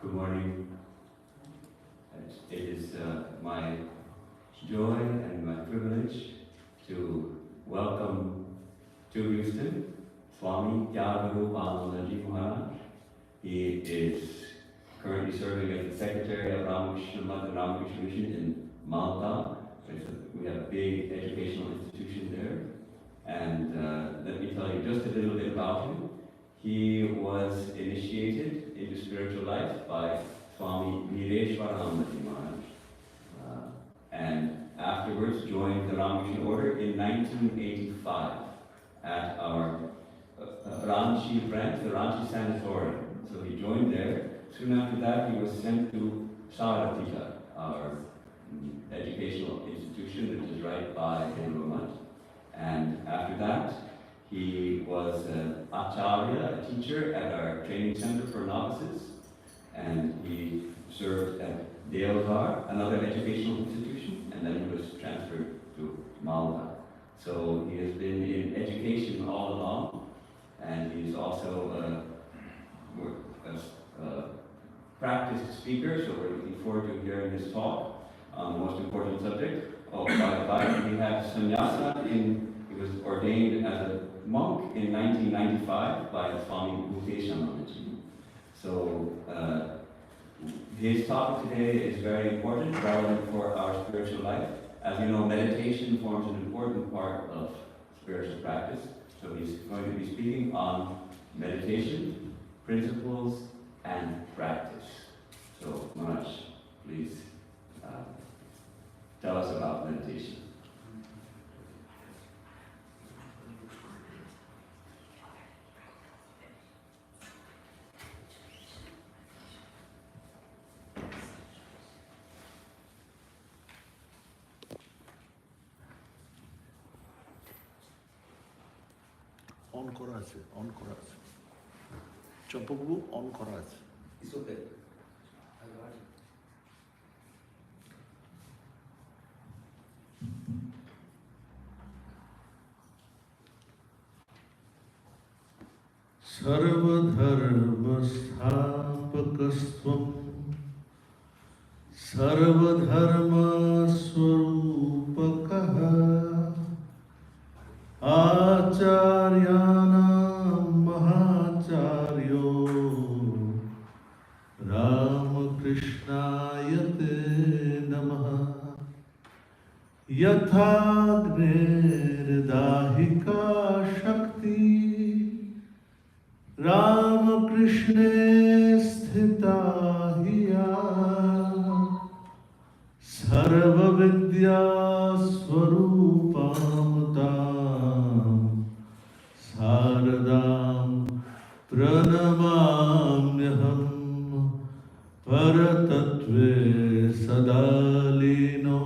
Good morning. It is my joy and my privilege to welcome to Houston, Swami Tyagarupananda Maharaj. He is currently serving as the Secretary of Ramakrishna Mission in Malda. We have a big educational institution there. And let me tell you just a little bit about him. He was initiated into spiritual life by Swami Tyagarupananda Maharaj, and afterwards joined the Ramakrishna order in 1985 at our Ranchi branch, the Ranchi Sanatorium. So he joined there. Soon after that, he was sent to Saratita, our educational institution, which is right by Bengal. And after that, he was an acharya, a teacher at our training center for novices, and he served at Deoghar, another educational institution, and then he was transferred to Malda. So he has been in education all along, and he's also a practiced speaker, so we're looking forward to hearing his talk on the most important subject. Oh, by the way, he had sannyasa he was ordained as a monk in 1995 by Swami Tyagarupananda. So his talk today is very important, relevant for our spiritual life. As you know, meditation forms an important part of spiritual practice. So he's going to be speaking on meditation, principles, and practice. So Maharaj, please tell us about meditation. On করা আছে, on করা আছে। চম্পকবাবু on করা আছে। It's okay. सर्वधर्मस्थापकस्त्वं सर्वधर्मस्वरूपकः आचार्याणां महाचार्यो रामकृष्णाय ते नमः। यथाग्निर्दाहिका शक्ति रामकृष्णे स्थिता हिया सर्वविद्या स्वरूपां तां शारदां प्रणमाम्यहं परतत्त्वे सदा लीनो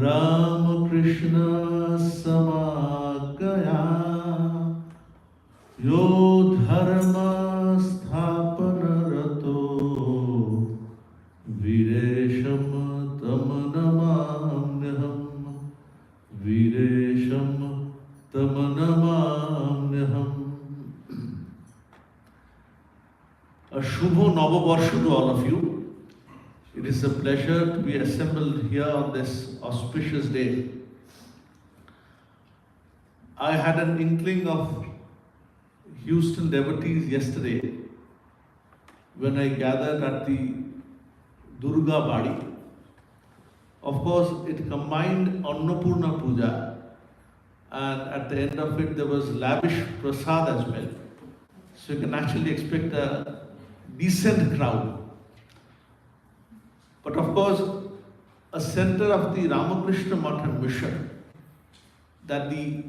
रामकृष्ण समागया यो धर्म स्थापनरतो वीरेशं तं नमाम्यहं वीरेशं तं नमाम्यहम। A Shubho Navabarsha to all of you. It is a pleasure to be assembled here on this auspicious day. I had an inkling of Houston devotees yesterday when I gathered at the Durga Badi. Of course, it combined Annapurna Puja, and at the end of it there was lavish prasad as well. So you can actually expect a decent crowd. But of course, a center of the Ramakrishna Matha mission that the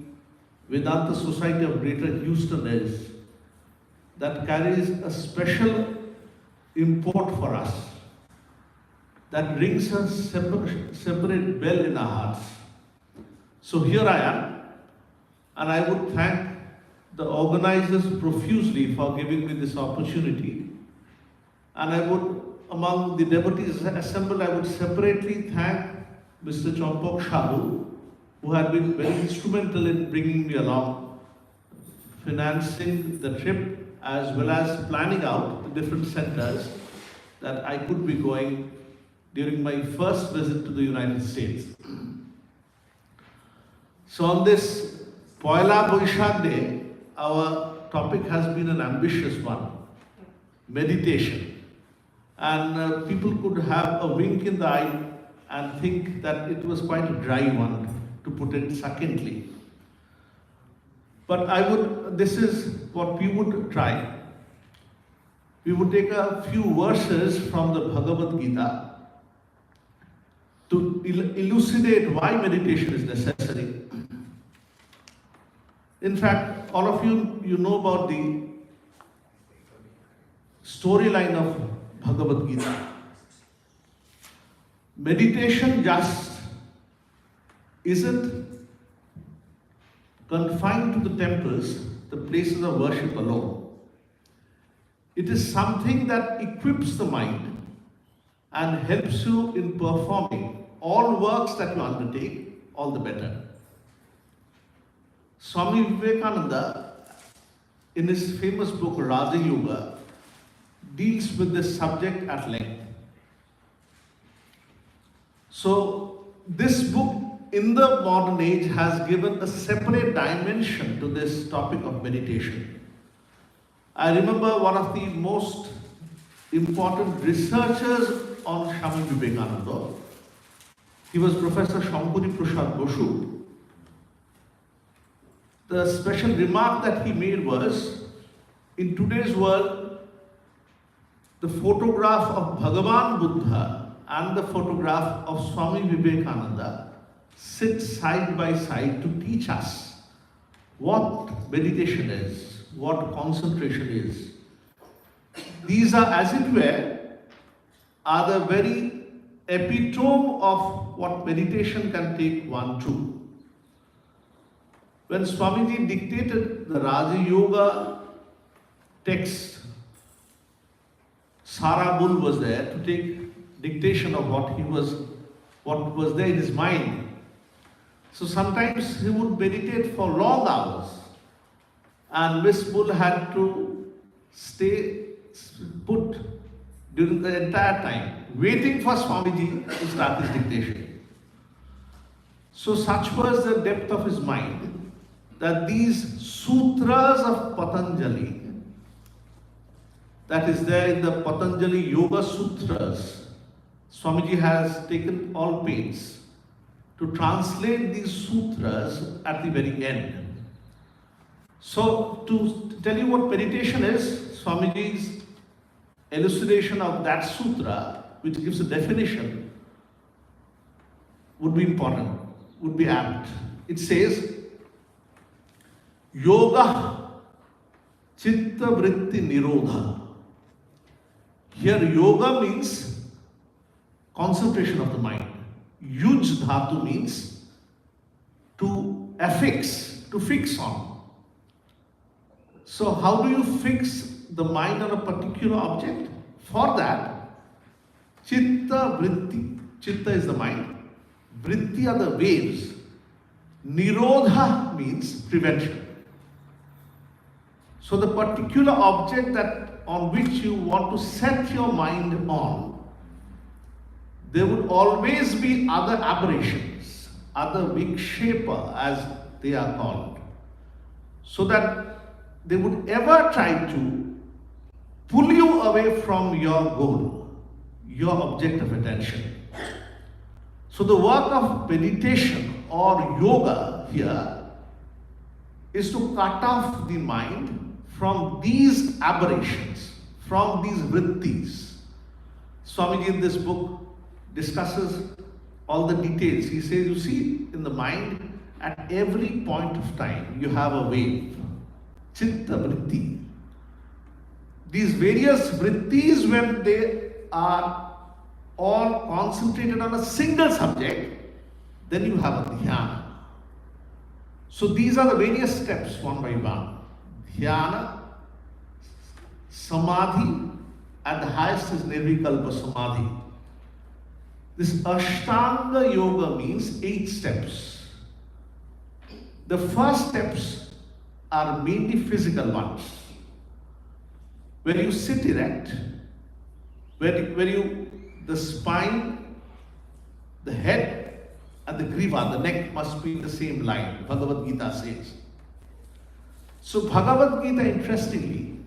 Vedanta Society of Greater Houston is, that carries a special import for us, that rings a separate bell in our hearts. So here I am, and I would thank the organizers profusely for giving me this opportunity. And I would, among the devotees assembled, I would separately thank Mr. Chompok Shadu, who had been very instrumental in bringing me along, financing the trip as well as planning out the different centers that I could be going during my first visit to the United States. So on this Poila Boishak Day, our topic has been an ambitious one, meditation. And people could have a wink in the eye and think that it was quite a dry one, to put it succinctly. But this is what we would try. We would take a few verses from the Bhagavad Gita to elucidate why meditation is necessary. In fact, all of you know about the storyline of Bhagavad Gita. Meditation just isn't confined to the temples, the places of worship alone. It is something that equips the mind and helps you in performing all works that you undertake, all the better. Swami Vivekananda, in his famous book Raja Yoga, deals with this subject at length. So this book in the modern age has given a separate dimension to this topic of meditation. I remember one of the most important researchers on Swami Vivekananda. He was Professor Shankari Prasad Bosu. The special remark that he made was, in today's world, the photograph of Bhagavan Buddha and the photograph of Swami Vivekananda sit side by side to teach us what meditation is, what concentration is. These are, as it were, are the very epitome of what meditation can take one to. When Swamiji dictated the Raja Yoga text, Sarabul was there to take dictation of what was there in his mind. So sometimes he would meditate for long hours, and Miss Bull had to stay put during the entire time, waiting for Swamiji to start his dictation. So such was the depth of his mind that these sutras of Patanjali, that is there in the Patanjali Yoga Sutras, Swamiji has taken all pains to translate these sutras at the very end. So to tell you what meditation is, Swamiji's elucidation of that sutra, which gives a definition, would be important, would be apt. It says, Yoga Chitta Vritti Nirodha. Here yoga means concentration of the mind. Yuj dhatu means to affix, to fix on. So how do you fix the mind on a particular object? For that, chitta vritti. Chitta is the mind. Vritti are the waves. Nirodha means prevention. So the particular object that on which you want to set your mind on, there would always be other aberrations, other vikshepa as they are called, so that they would ever try to pull you away from your goal, your object of attention. So the work of meditation or yoga here is to cut off the mind from these aberrations, from these vrittis. Swamiji in this book discusses all the details. He says, you see, in the mind, at every point of time, you have a wave, chitta vritti. These various vrittis, when they are all concentrated on a single subject, then you have a dhyana. So these are the various steps, one by one. Dhyana, samadhi, at the highest is nirvikalpa samadhi. This Ashtanga Yoga means 8 steps. The first steps are mainly physical ones. where you sit erect, the spine, the head and the griva, the neck must be in the same line, Bhagavad Gita says. So Bhagavad Gita, interestingly,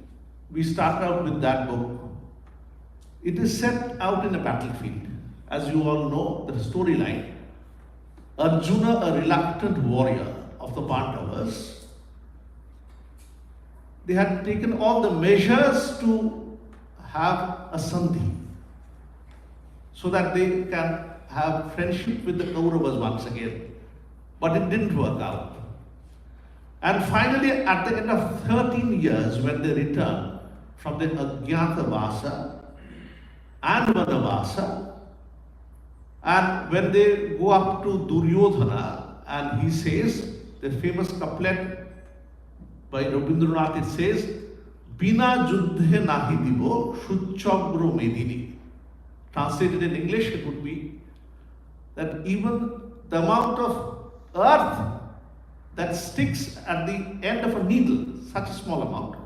we start out with that book. It is set out in a battlefield. As you all know, the storyline, Arjuna, a reluctant warrior of the Pandavas, they had taken all the measures to have a sandhi so that they can have friendship with the Kauravas once again. But it didn't work out. And finally, at the end of 13 years, when they return from the Ajnatavasa and Vanavasa, and when they go up to Duryodhana, and he says, the famous couplet by Rabindranath, it says, Bina juddhe nahi dibo shuchagro medini. Translated in English, it would be that even the amount of earth that sticks at the end of a needle, such a small amount,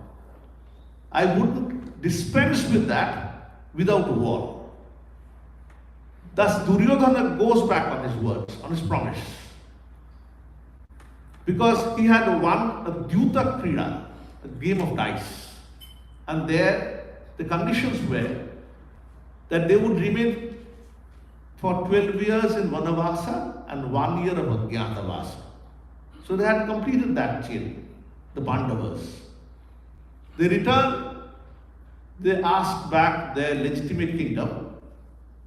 I wouldn't dispense with that without war. Thus Duryodhana goes back on his words, on his promise. Because he had won a Dyuta Krida, a game of dice. And there the conditions were that they would remain for 12 years in Vanavasa and 1 year of Ajnatavasa. So they had completed that chain, the Pandavas. They returned, they asked back their legitimate kingdom,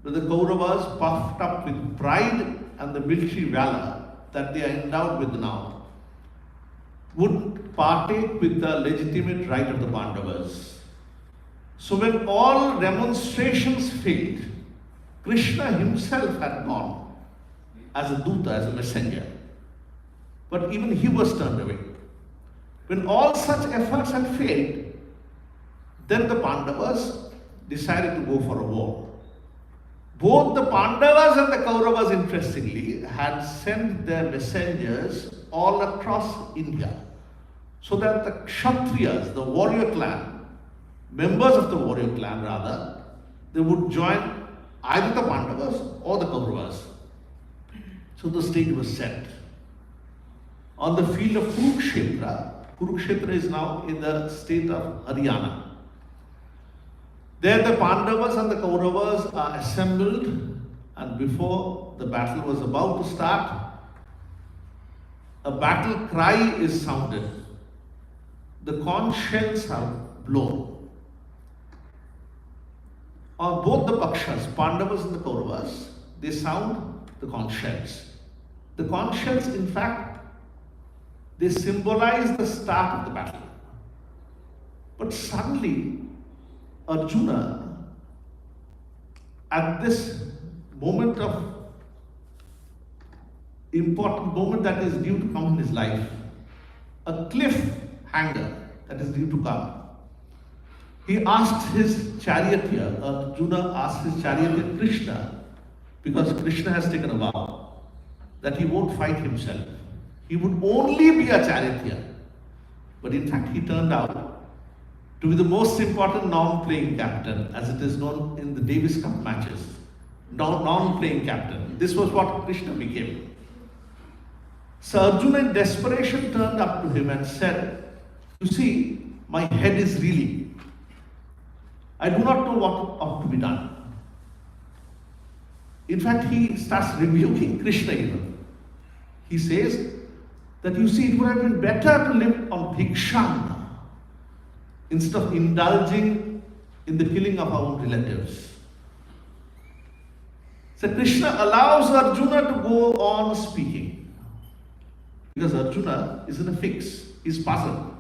but the Kauravas, puffed up with pride and the military valor that they are endowed with now, would partake with the legitimate right of the Pandavas. So when all demonstrations failed, Krishna himself had gone as a Duta, as a messenger. But even he was turned away. When all such efforts had failed, then the Pandavas decided to go for a war. Both the Pandavas and the Kauravas, interestingly, had sent their messengers all across India, so that the Kshatriyas, the warrior clan, members of the warrior clan rather, they would join either the Pandavas or the Kauravas. So the stage was set. On the field of Kurukshetra, Kurukshetra is now in the state of Haryana. There the Pandavas and the Kauravas are assembled, and before the battle was about to start, a battle cry is sounded. The conch shells are blown. On both the Pakshas, Pandavas and the Kauravas, they sound the conch shells. The conch shells, in fact, they symbolize the start of the battle. But suddenly, Arjuna, at this moment of important moment that is due to come in his life, a cliffhanger that is due to come, he asked his charioteer, Arjuna asked his charioteer Krishna, because Krishna has taken a vow that he won't fight himself. He would only be a charioteer. But in fact, he turned out to be the most important non-playing captain, as it is known in the Davis Cup matches. Non-playing captain. This was what Krishna became. So Arjuna in desperation turned up to him and said, you see, my head is reeling. I do not know what ought to be done. In fact, he starts rebuking Krishna even. He says that, you see, it would have been better to live on bhiksham instead of indulging in the killing of our own relatives. So Krishna allows Arjuna to go on speaking, because Arjuna is in a fix, he's puzzled.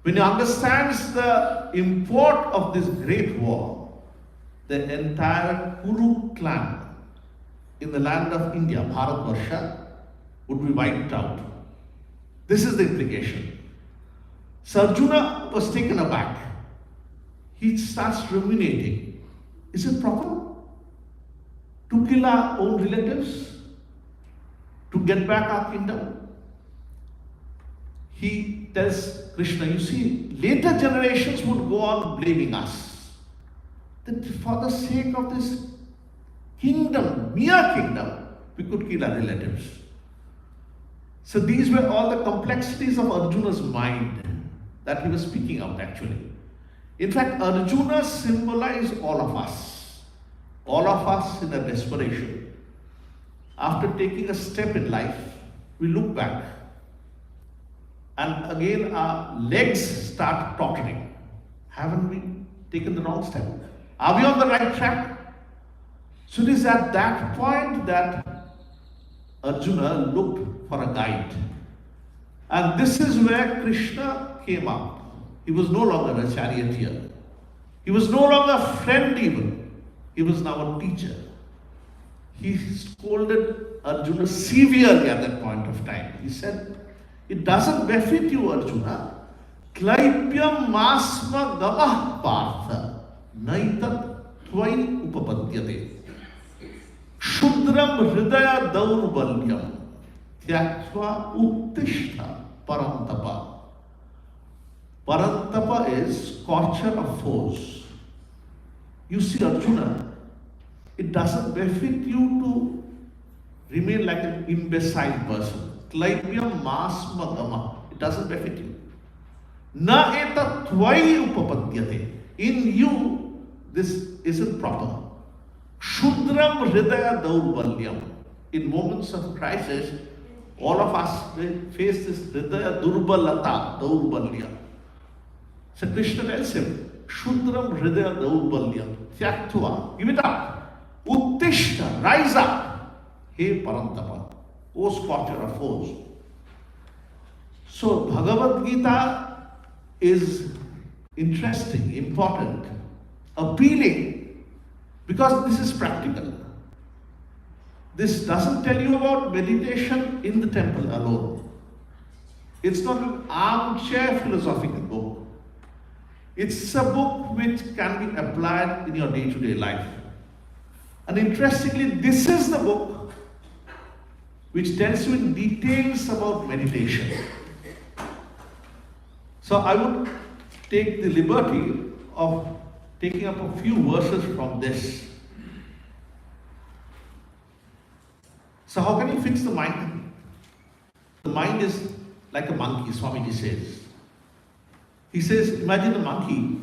When he understands the import of this great war, the entire Kuru clan in the land of India, Bharatvarsha, would be wiped out. This is the implication. So Arjuna was taken aback. He starts ruminating. Is it proper to kill our own relatives to get back our kingdom? He tells Krishna, you see, later generations would go on blaming us. That for the sake of this kingdom, mere kingdom, we could kill our relatives. So these were all the complexities of Arjuna's mind that he was speaking out actually. In fact, Arjuna symbolized all of us. All of us in a desperation. After taking a step in life, we look back. And again our legs start tottering. Haven't we taken the wrong step? Are we on the right track? So it is at that point that Arjuna looked for a guide. And this is where Krishna came up. He was no longer a charioteer. He was no longer a friend even. He was now a teacher. He scolded Arjuna severely at that point of time. He said, it doesn't befit you, Arjuna. Klaipyam masma gamah partha naitat tvai upapadyate. Shudram hridaya daurbalyam tyaktva uttishta parantapa. Parantapa is scorcher of foes. You see, Arjuna, it doesn't befit you to remain like an imbecile person. Klaipyam masma gama. It doesn't befit you. Na eta tvai upapadyate. In you, this isn't proper. Shudram hridaya daurbalyam. In moments of crisis, all of us face this hridaya durbalata, daurbalya. So Krishna tells him, Shudram hridaya daurbalyam, tyaktva, give it up. Uttishta, rise up. Hey Parantapa, O scorcher of foes. So Bhagavad Gita is interesting, important, appealing, because this is practical. This doesn't tell you about meditation in the temple alone. It's not an armchair philosophical book. It's a book which can be applied in your day-to-day life. And interestingly, this is the book which tells you in details about meditation. So I would take the liberty of taking up a few verses from this. So how can you fix the mind? The mind is like a monkey, Swamiji says. He says, imagine a monkey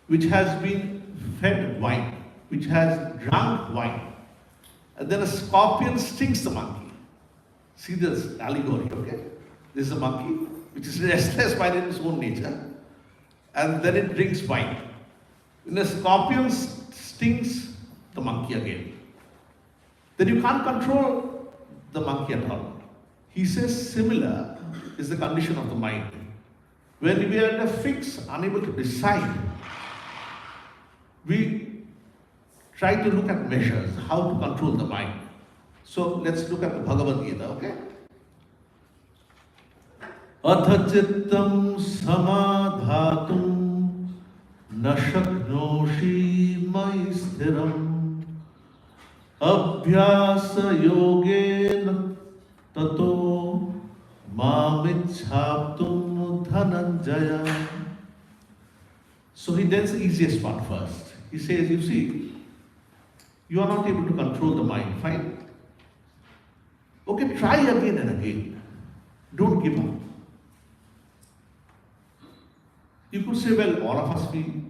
which has been fed wine, which has drunk wine, and then a scorpion stings the monkey. See this allegory, okay? This is a monkey which is restless by its own nature, and then it drinks wine. When a scorpion stings the monkey again, then you can't control the monkey at all. He says similar is the condition of the mind. When we are in a fix, unable to decide, we try to look at measures, how to control the mind. So let's look at the Bhagavad Gita, okay? Atha chittam samadhatum na shaknoshi mai sthiram abhyasa yogena tato mamichhaptum dhananjaya. So he does the easiest part first. He says, you see, you are not able to control the mind, fine. Okay, try again and again. Don't give up. You could say, well, all of us, we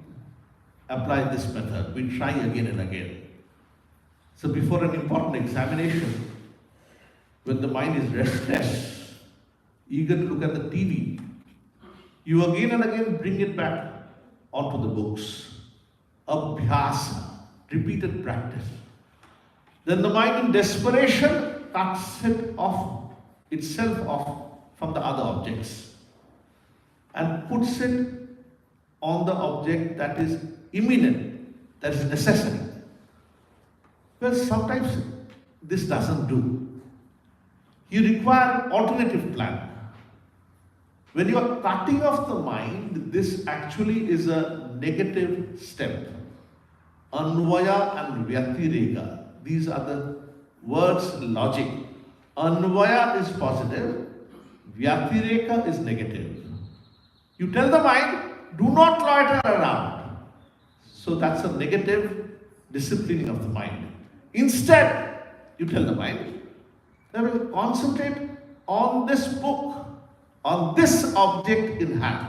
apply this method. We try again and again. So before an important examination, when the mind is restless, eager to look at the TV, you again and again bring it back onto the books. Abhyasa, repeated practice. Then the mind in desperation cuts itself off from the other objects and puts it on the object that is imminent, that is necessary. Well, sometimes this doesn't do. You require an alternative plan. When you are cutting off the mind, this actually is a negative step. Anvaya and Vyatireka. These are the words logic. Anvaya is positive, Vyatireka is negative. You tell the mind, do not loiter around. So that's a negative disciplining of the mind. Instead, you tell the mind, that will concentrate on this book, on this object in hand.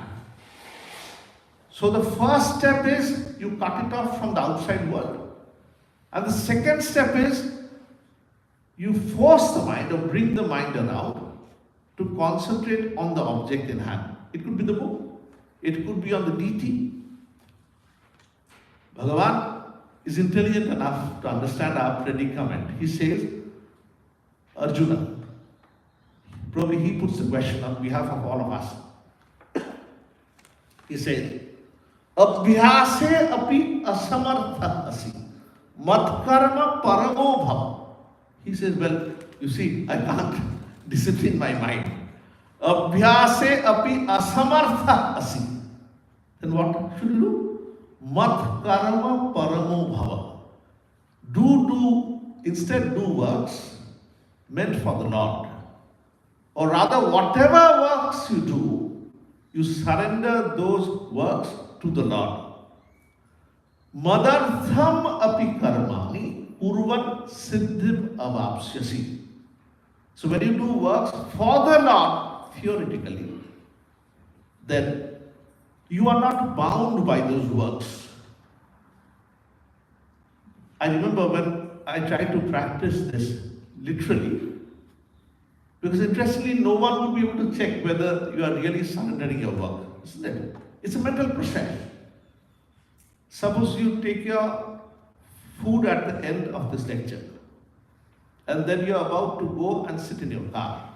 So the first step is you cut it off from the outside world. And the second step is you force the mind or bring the mind around to concentrate on the object in hand. It could be the book. It could be on the deity. Bhagavan is intelligent enough to understand our predicament. He says, Arjuna, probably he puts the question on behalf of all of us. He says, Abhyase api asamartha asi, matkarma paramo bhava. He says, well, you see, I can't discipline my mind. Abhyase api asamartha asi. Then what should you do? Mat karma paramo bhava. Instead do works meant for the Lord. Or rather, whatever works you do, you surrender those works to the Lord. Madartham api karmani urvan siddhim avapsyasi. So when you do works for the Lord, theoretically, then you are not bound by those works. I remember when I tried to practice this literally, because interestingly, no one would be able to check whether you are really surrendering your work, isn't it? It's a mental process. Suppose you take your food at the end of this lecture, and then you are about to go and sit in your car.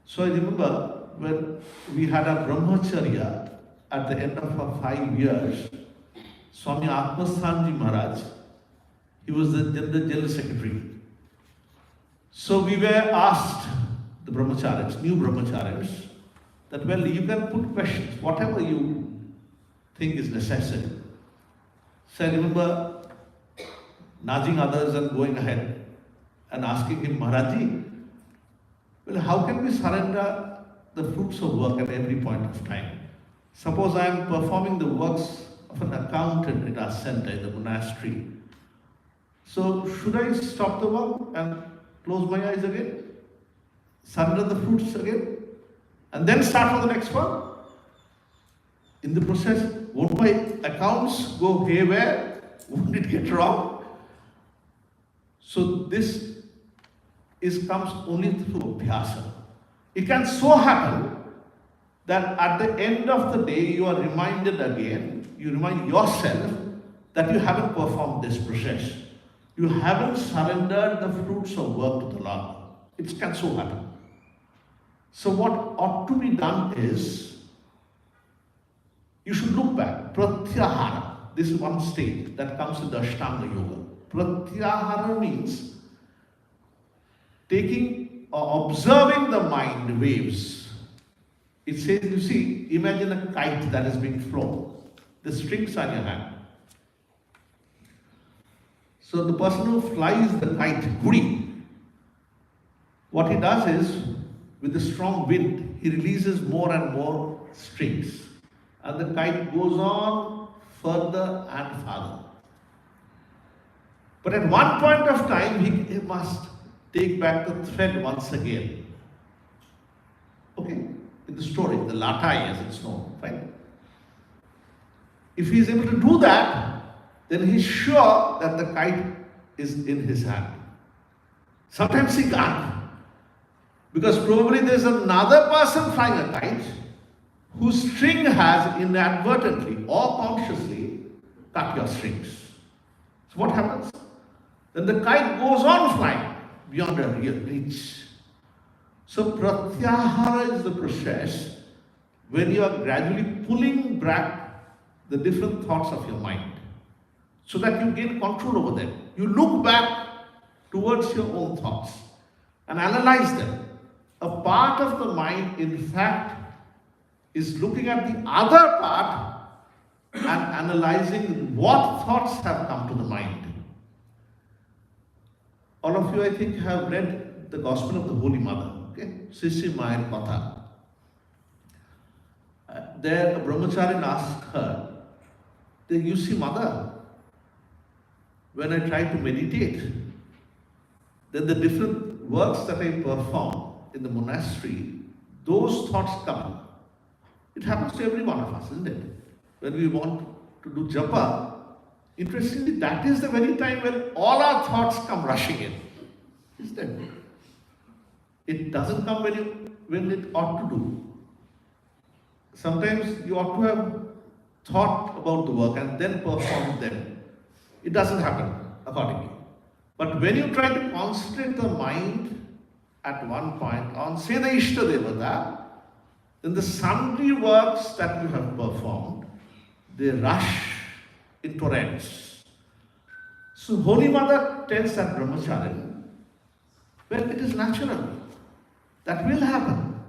So I remember when we had a brahmacharya at the end of our 5 years, Swami Atmasthanji Maharaj, he was the general secretary. So we were asked, the brahmacharyas, new brahmacharyas, that well, you can put questions, whatever you think is necessary. So I remember nudging others and going ahead and asking him, Maharaji, well, how can we surrender the fruits of work at every point of time? Suppose I am performing the works of an accountant in our center, in the monastery. So should I stop the work and close my eyes again? Surrender the fruits again? And then start for the next one? In the process, won't my accounts go haywire? Won't it get wrong? So this comes only through abhyasa. It can so happen that at the end of the day you are reminded again, you remind yourself that you haven't performed this process. You haven't surrendered the fruits of work to the Lord. It can so happen. So what ought to be done is, you should look back. Pratyahara, this is one stage that comes with the Ashtanga Yoga. Pratyahara means taking or observing the mind waves. It says, you see, imagine a kite that is being flown. The strings are in your hand. So the person who flies the kite, Guri, what he does is, with the strong wind, he releases more and more strings. And the kite goes on further and farther. But at one point of time, he must take back the thread once again. Okay, in the story, the latai as it's known, right? If he is able to do that, then he's sure that the kite is in his hand. Sometimes he can't, because probably there's another person flying a kite whose string has inadvertently or consciously cut your strings. So what happens? Then the kite goes on flying beyond a reach. So Pratyahara is the process when you are gradually pulling back the different thoughts of your mind so that you gain control over them. You look back towards your own thoughts and analyze them. A part of the mind, in fact, is looking at the other part and analyzing what thoughts have come to the mind. All of you, I think, have read the Gospel of the Holy Mother. Okay? Sisi Mayer Katha. There a brahmachari asked her, you see mother, when I try to meditate, then the different works that I perform in the monastery, those thoughts come. It happens to every one of us, isn't it? When we want to do japa, interestingly, that is the very time when all our thoughts come rushing in. Isn't it? It doesn't come when it ought to do. Sometimes you ought to have thought about the work and then perform them. It doesn't happen accordingly. But when you try to concentrate the mind at one point on, say, the Ishta Devata, then the sundry works that you have performed, they rush in torrents. So Holy Mother tells that brahmachari, well, it is natural. That will happen.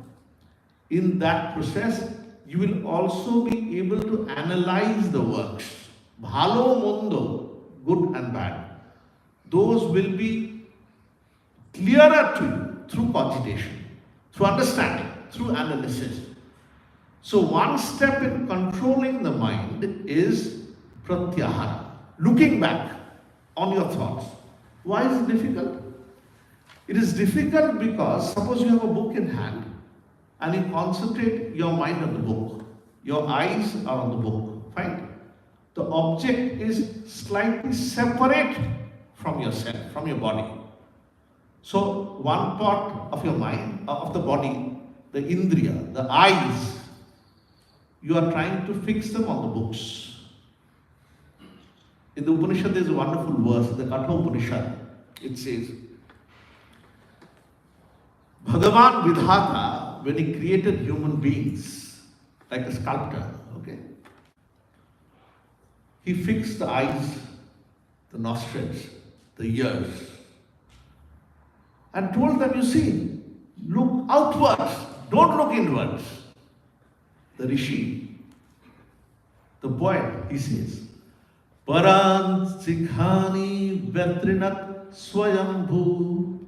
In that process, you will also be able to analyze the works. Bhalo mondo, good and bad. Those will be clearer to you through cogitation, through understanding, through analysis. So one step in controlling the mind is Pratyahara, looking back on your thoughts. Why is it difficult? It is difficult because suppose you have a book in hand and you concentrate your mind on the book. Your eyes are on the book. Fine. The object is slightly separate from yourself, from your body. So one part of your mind, of the body, the indriya, the eyes, you are trying to fix them on the books. In the Upanishad there is a wonderful verse, the Katha Upanishad. It says, Bhagavan Vidhata, when he created human beings, like a sculptor, okay, he fixed the eyes, the nostrils, the ears, and told them, you see, look outwards, don't look inwards. The rishi, the poet, he says, Paran sikhani vetrinat swayambhu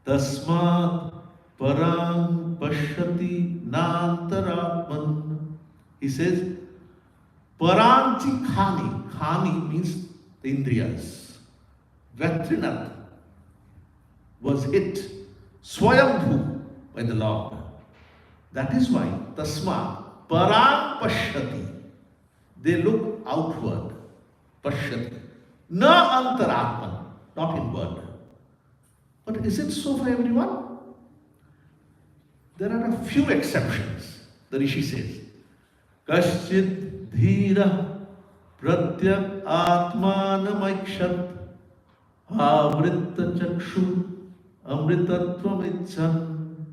tasmat param pashyati nantaratman. He says, Paranchi khani. Khani means the indriyas. Vetrinat was hit. Swayambhu by the Lord. That is why tasmat param pashyati. They look outward. Pashyati. Na antaratman. Not inward. But is it so for everyone? There are a few exceptions. The Rishi says, Kaschit dhira pratyak atmanamakshat avritta chakshu amritatvam icchan.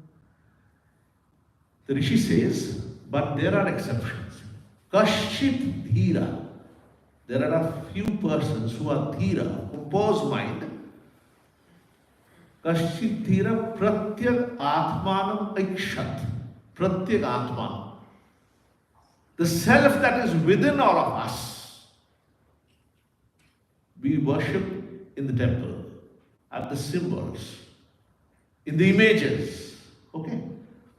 The Rishi says, but there are exceptions. Kaschit dhira. There are a few persons who are dhira, who pose mind. Kaschit dhira pratyak atmanam aikshat. Pratyak atman. The self that is within all of us. We worship in the temple, at the symbols, in the images. Okay?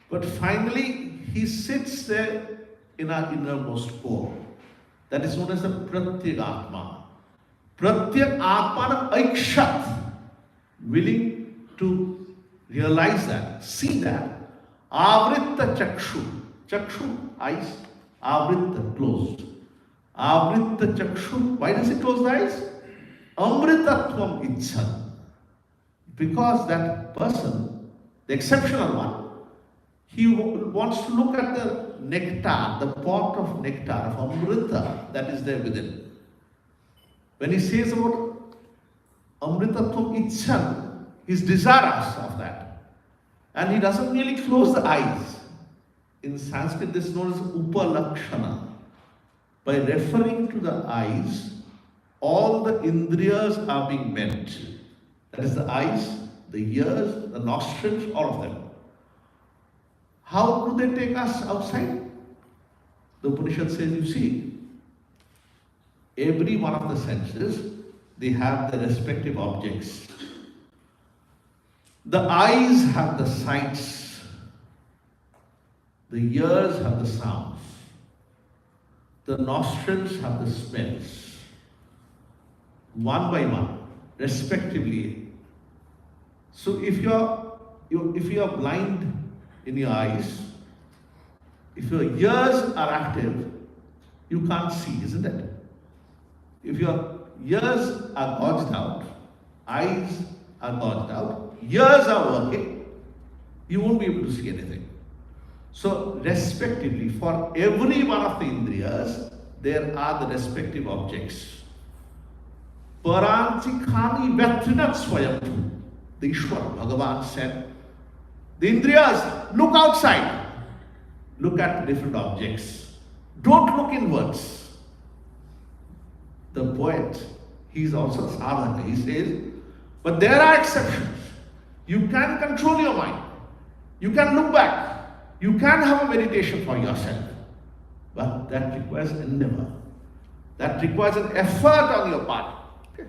But finally, he sits there in our innermost core. That is known as the Pratyag Atma. Pratyag Atma Aikshat. Willing to realize that, see that. Avritta Chakshu. Chakshu, eyes. Avritta, closed. Avritta Chakshu. Why does it close the eyes? Amritatvam Icchan. Because that person, the exceptional one, he wants to look at the nectar, the pot of nectar, of Amrita that is there within. When he says about Amritatvam Icchan, he's desirous of that. And he doesn't really close the eyes. In Sanskrit, this is known as Upalakshana. By referring to the eyes, all the indriyas are being meant. That is the eyes, the ears, the nostrils, all of them. How do they take us outside? The Upanishad says, you see, every one of the senses, they have their respective objects. The eyes have the sights, the ears have the sounds, the nostrils have the smells, one by one, respectively. So if you are blind in your eyes, if your ears are active, you can't see, isn't it? If your ears are gouged out, eyes are gouged out, ears are working, you won't be able to see anything. So, respectively, for every one of the indriyas, there are the respective objects. Paranchikani Vyatrinat Swayam. The Ishwar, Bhagavan said, the indriyas, look outside. Look at different objects. Don't look inwards. The poet, he is also sadhana. He says, but there are exceptions. You can control your mind. You can look back. You can have a meditation for yourself. But that requires endeavor. That requires an effort on your part. Okay.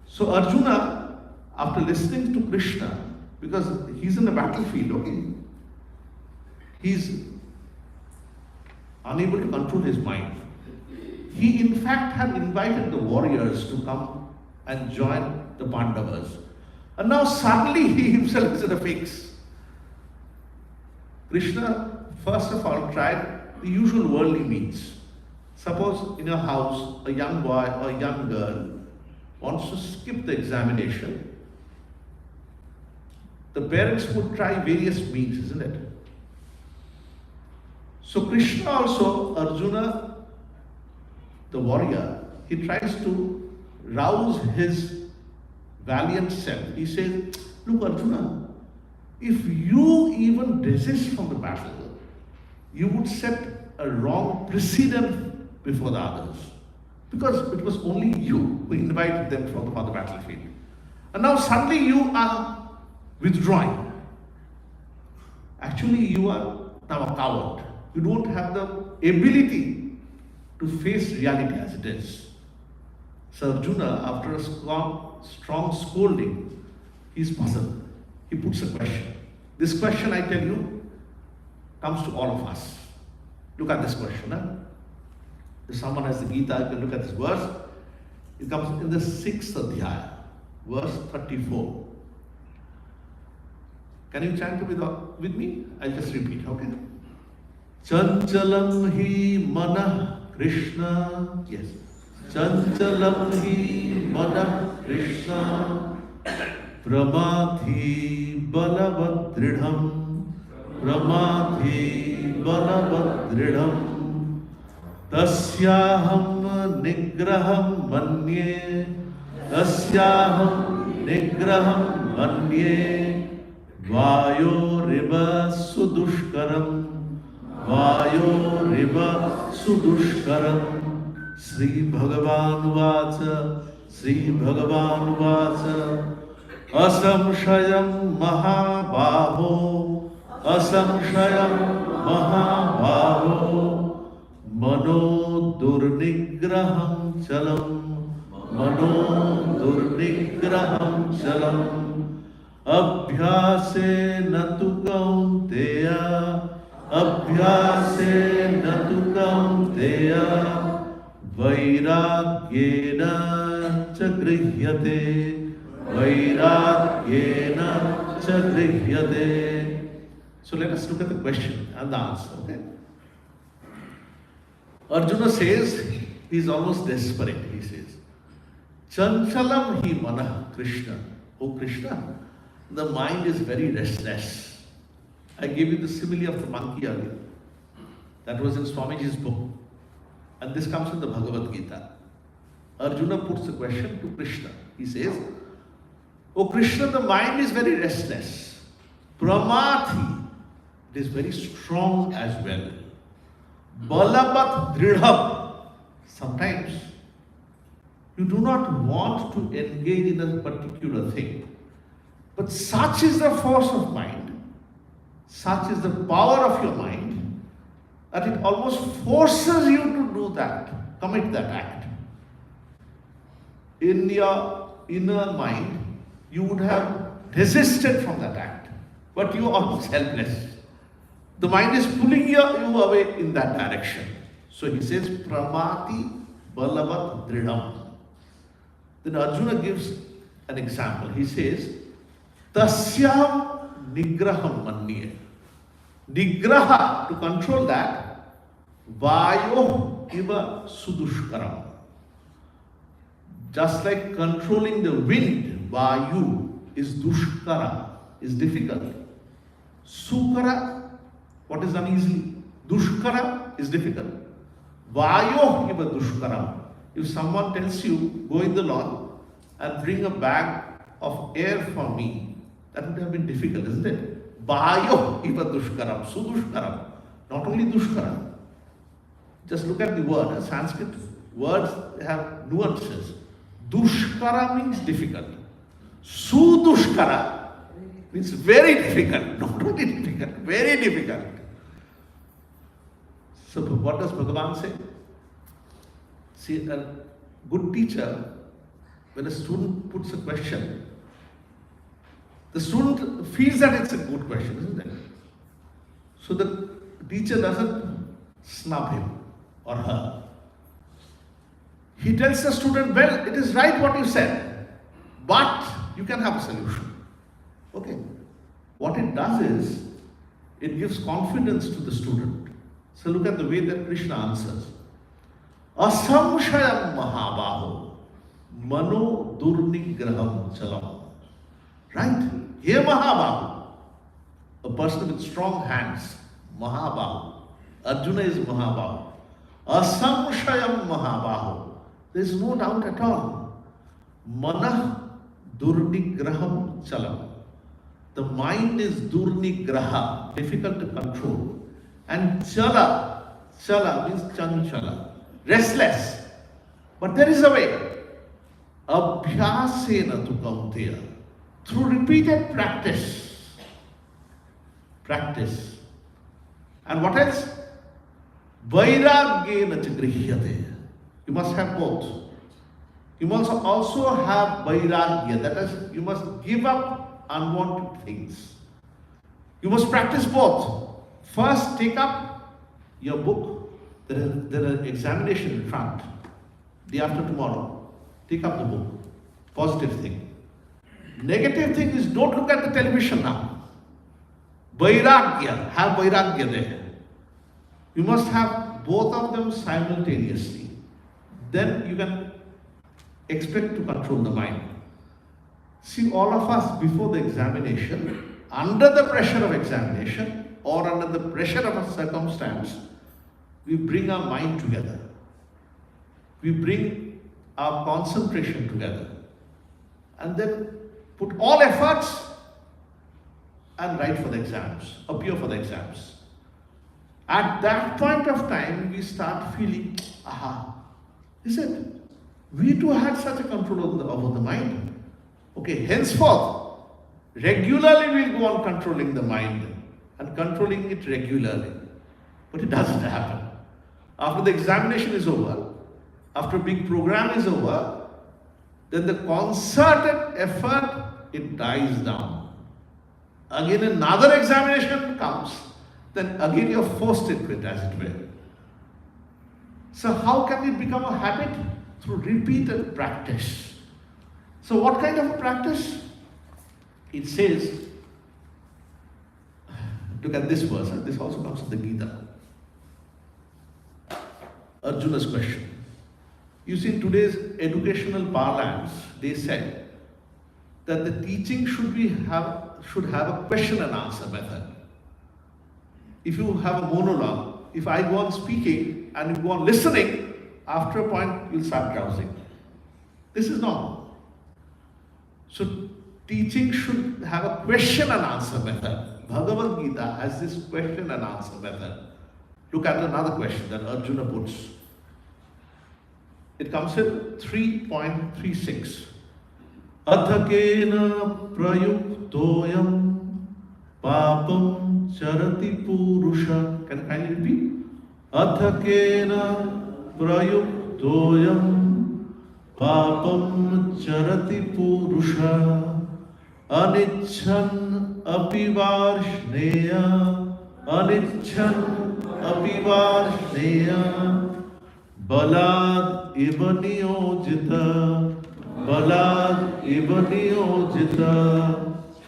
So Arjuna, after listening to Krishna, because he's in the battlefield, okay, he's unable to control his mind. He in fact had invited the warriors to come and join the Pandavas. And now suddenly he himself is in a fix. Krishna, first of all, tried the usual worldly means. Suppose in your house, a young boy or a young girl wants to skip the examination. The parents would try various means, isn't it? So Krishna also, Arjuna, the warrior, he tries to rouse his valiant self. He says, look Arjuna, if you even desist from the battle, you would set a wrong precedent before the others. Because it was only you who invited them for the battlefield. And now suddenly you are withdrawing. Actually, you are now a coward. You don't have the ability to face reality as it is. So Arjuna, after a strong scolding, he is puzzled. He puts a question. This question, I tell you, comes to all of us. Look at this question. Huh? If someone has the Gita, you can look at this verse. It comes in the 6th adhyaya, verse 34. Can you chant with me? I'll just repeat, okay? Chanchalam hi mana Krishna. Yes. Chanchalam hi mana Krishna. Pramadhi balavadridham. Pramadhi balavadridham. Tasyaham nigraham manye. Tasyaham nigraham manye. Vayo riva sudushkaram. Vayo riva sudushkaram. Sri Bhagavan Vacha. Sri Bhagavan Vacha. Asamshayam mahabaho. Asamshayam mahabaho. Mano durnigraham chalam. Mano durnigraham chalam. Abhyase natu kaunteya. Abhyase natu kaunteya. Vairagyena cha grihyate. Vairagyena cha grihyate. So let us look at the question and the answer, okay? Arjuna says, he is almost desperate. He says, Chanchalam hi mana Krishna. Oh Krishna, the mind is very restless. I gave you the simile of the monkey earlier. That was in Swamiji's book. And this comes in the Bhagavad Gita. Arjuna puts the question to Krishna. He says, oh Krishna, the mind is very restless. Pramathi, it is very strong as well. Balavat dridham. Sometimes you do not want to engage in a particular thing. But such is the force of mind, such is the power of your mind, that it almost forces you to do that, commit that act. In your inner mind, you would have resisted from that act, but you are almost helpless. The mind is pulling you away in that direction. So he says, Pramati Balavat Dridam. Then Arjuna gives an example. He says, Tasyam Nigraham Manye. Nigraha, to control that, Vayo Iva Sudushkaram. Just like controlling the wind, Vayu is Dushkara, is difficult. Sukara, what is done easily? Dushkara is difficult. Vayo Iva Dushkaram. If someone tells you, go in the lawn and bring a bag of air for me, that would have been difficult, isn't it? Vayo Iva Dushkaram, Sudushkaram. Not only Dushkaram. Just look at the word. Sanskrit words have nuances. Dushkara means difficult. Sudushkara means very difficult. Not only difficult, very difficult. So what does Bhagavan say? See, a good teacher, when a student puts a question, the student feels that it's a good question, isn't it? So the teacher doesn't snub him or her. He tells the student, well, it is right what you said, but you can have a solution. Okay. What it does is, it gives confidence to the student. So look at the way that Krishna answers. Asamshayam Mahabaho Mano Durnigraham Chalam. Right? Here Mahabahu, a person with strong hands, Mahabahu. Arjuna is Mahabahu. Asamshayam Mahabahu. There is no doubt at all. Manah Durnigraham Chalam. The mind is Durnigraha, difficult to control. And Chala means Chanchala, restless. But there is a way. Abhyasena tu kaunteya. Through repeated practice. Practice. And what else? Vairagyena chagrihyate. You must have both. You must also have vairagya. That is, you must give up unwanted things. You must practice both. First, take up your book. There is examination in front. Day after tomorrow, take up the book. Positive thing. Negative thing is, don't look at the television now. Vairagya, have vairagya there. You must have both of them simultaneously. Then you can expect to control the mind. See, all of us before the examination, under the pressure of examination, or under the pressure of a circumstance, we bring our mind together. We bring our concentration together. And then put all efforts and write for the exams, appear for the exams. At that point of time, we start feeling, aha, is it? We too had such a control over the mind. Okay, henceforth, regularly we'll go on controlling the mind and controlling it regularly. But it doesn't happen. After the examination is over, after a big program is over, then the concerted effort, it dies down. Again another examination comes, then again you're forced into it, as it were. So how can it become a habit? Through repeated practice. So what kind of practice? It says, look at this verse, and this also comes in the Gita. Arjuna's question. You see, in today's educational parlance, they said that the teaching should have a question and answer method. If you have a monologue, if I go on speaking and you go on listening, after a point you'll start drowsing. This is normal. So teaching should have a question and answer method. Bhagavad Gita has this question and answer method. Look at another question that Arjuna puts. It comes in 3.36. Athakena prayuktoyam papam charati purusha. Can you kindly repeat? Athakena prayuktoyam papam charati purusha Anichan apivarshneya, anichan apivarshneya, balad iva niyojita, balad iva niyojita.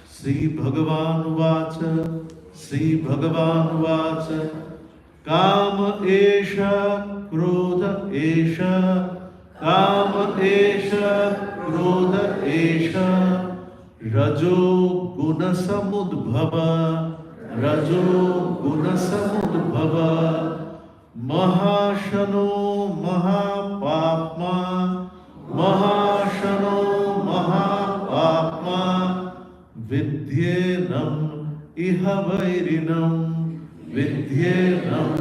Sri Bhagavan Vacha, Sri Bhagavan Vacha, Kama Esha, Krodha Esha, Kama Esha, Krodha Esha, Rajo Guna Samudbhava, Rajo Guna Samudbhava, Mahashano Mahapapma, Mahashano Mahapapma, Vidyenam Iha Vairinam, Vidyenam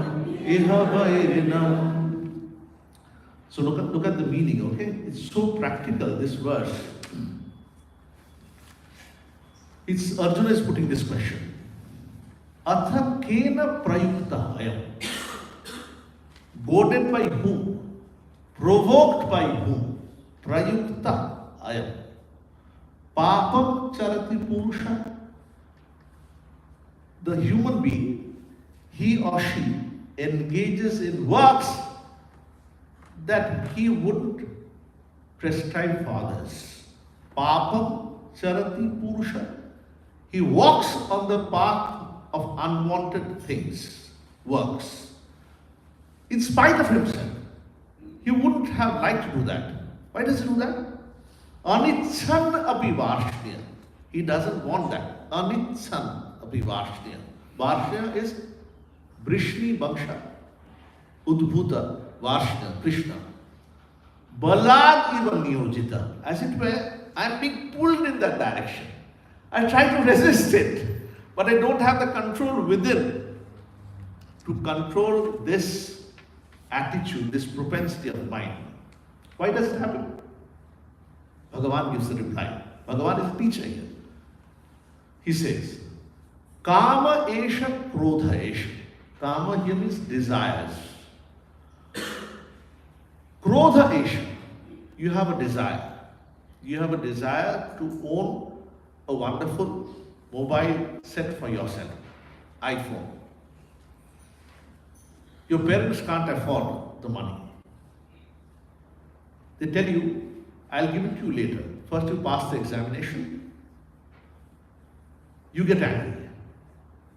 Iha Vairinam. So look at the meaning, okay? It's so practical, this verse. It's Arjuna is putting this question. Atha kena prayukta ayam. Goaded by whom? Provoked by whom? Prayukta ayam. Papam charati purusha. The human being, he or she engages in works that he wouldn't prescribe for others. Papam charati purusha. He walks on the path of unwanted things, works. In spite of himself. He wouldn't have liked to do that. Why does he do that? Anichan api varshnya. He doesn't want that. Anichan api varshnya. Varshnya is Brishni Bangsha. Udbhuta Varshnya, Krishna. Balad iva niyojita. As it were, I am being pulled in that direction. I try to resist it, but I don't have the control within to control this attitude, this propensity of mine. Why does it happen? Bhagavan gives the reply. Bhagavan is a teacher here. He says, Kama esha krodha esha. Kama here means desires. Krodha esha. You have a desire. You have a desire to own a wonderful mobile set for yourself, iPhone. Your parents can't afford the money. They tell you, I'll give it to you later. First you pass the examination. You get angry.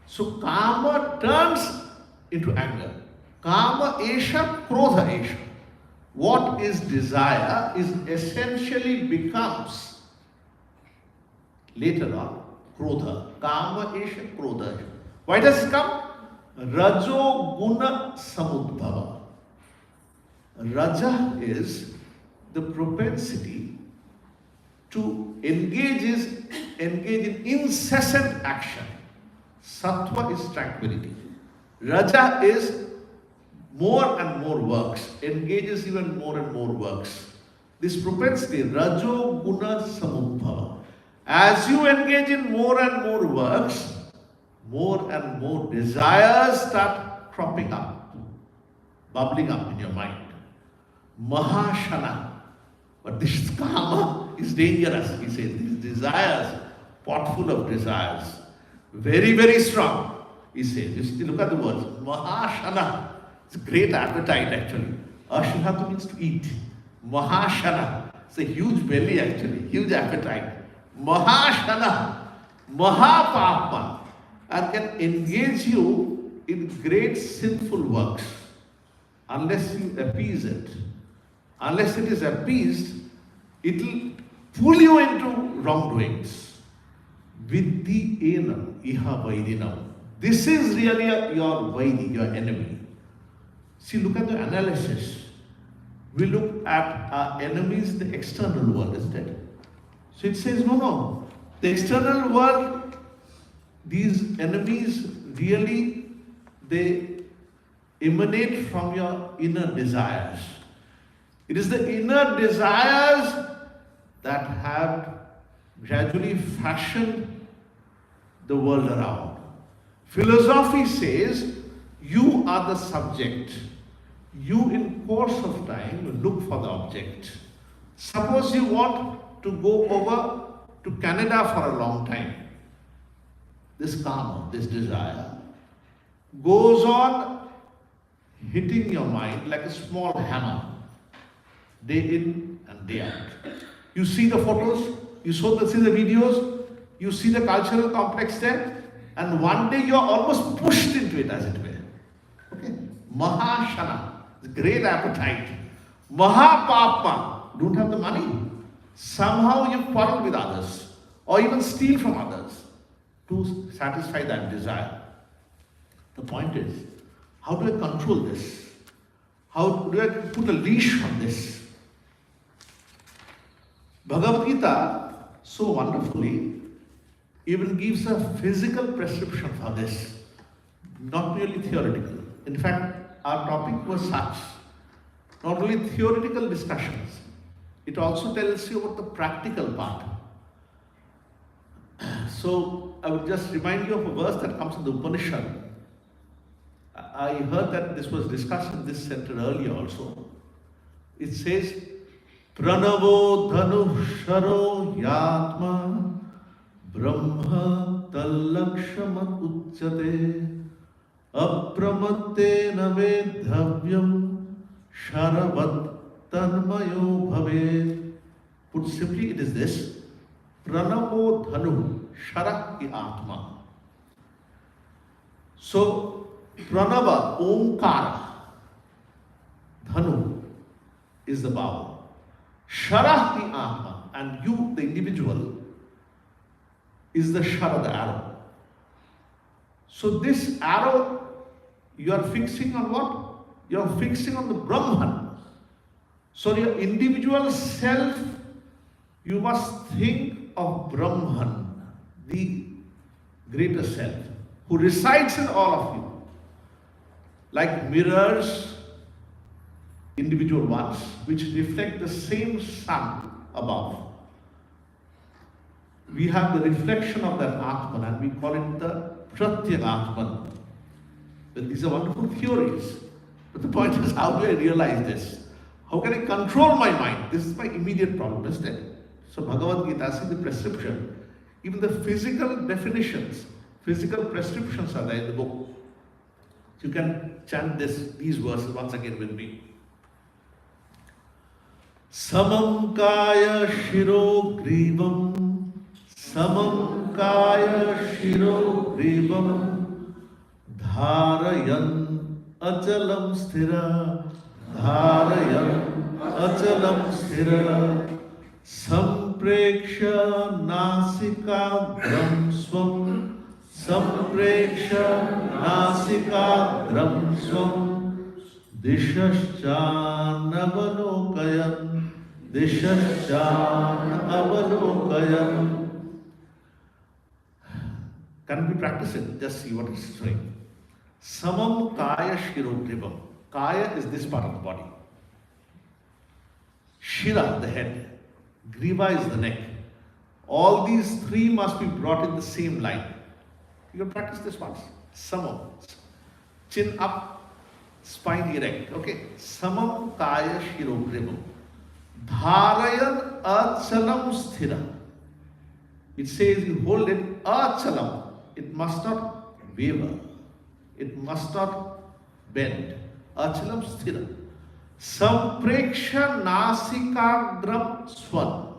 So karma turns into anger. Kama esha, krodha esha. What is desire is essentially becomes later on, krodha. Kama esha, krodha. Why does it come? Rajo guna samudbhava. Raja is the propensity to engage in incessant action. Sattva is tranquility. Raja is more and more works, engages even more and more works. This propensity, Rajo guna samudbhava. As you engage in more and more works, more and more desires start cropping up, bubbling up in your mind. Mahashana. But this kama is dangerous, he says. These desires, pot full of desires, very, very strong, he says. You see, look at the words. Mahashana. It's a great appetite actually. Ashahatu means to eat. Mahashana. It's a huge belly actually, huge appetite. Mahashana, Mahapapma, and can engage you in great sinful works unless you appease it. Unless it is appeased, it will pull you into wrongdoings. Vidhi enam iha vairinam. This is really your vairi, your enemy. See, look at the analysis. We look at our enemies in the external world, isn't it? So it says, no. The external world, these enemies really, they emanate from your inner desires. It is the inner desires that have gradually fashioned the world around. Philosophy says, you are the subject. You in course of time look for the object. Suppose you want to go over to Canada for a long time, this karma, this desire, goes on hitting your mind like a small hammer, day in and day out. You see the photos, you see the videos, you see the cultural complex there, and one day you are almost pushed into it, as it were. Okay? Mahashana, great appetite. Mahapapma, don't have the money. Somehow you quarrel with others, or even steal from others to satisfy that desire. The point is, how do I control this? How do I put a leash on this? Bhagavad Gita so wonderfully even gives a physical prescription for this, not merely theoretical. In fact, our topic was such, not only theoretical discussions, it also tells you about the practical part. So I would just remind you of a verse that comes in the Upanishad. I heard that this was discussed in this center earlier also. It says, Pranavo dhanu sharo yatma brahma tallakshamat uchyate apramatte navedhavyam sharavat tanmayo bhavet. Put simply, it is this: Pranavo dhanu shara atma. So Pranava, Omkara, Dhanu is the bow. Shara atma, and you, the individual, is the shara, the arrow. So this arrow, you are fixing on what? You are fixing on the Brahman. So your individual self, you must think of Brahman, the greater self, who resides in all of you. Like mirrors, individual ones, which reflect the same sun above. We have the reflection of that Atman, and we call it the Pratyahara. Well, these are wonderful theories. But the point is, how do I realize this? How can I control my mind? This is my immediate problem, isn't it? So Bhagavad Gita, see the prescription, even the physical definitions, physical prescriptions are there in the book. You can chant these verses once again with me. Samam kaya shiro grivam, samam kaya shiro grivam, dharayan achalam sthira, dharayan achalam sthira, sampreksha nasika gram swam, sampreksha nasika gram swam, dishaschan avalokayan, dishaschan avalokayan. Can we practice it? Just see what it's doing. Samam kaya shirogrivam. Kaya is this part of the body. Shira, the head. Griva is the neck. All these three must be brought in the same line. You can practice this once. Samam. Chin up, spine erect. Okay. Samam kaya shirogrivam. Dharayan achalam sthira. It says you hold it achalam. It must not waver. It must not bend. Achalam sthira. Sampreksha nasikagram swan.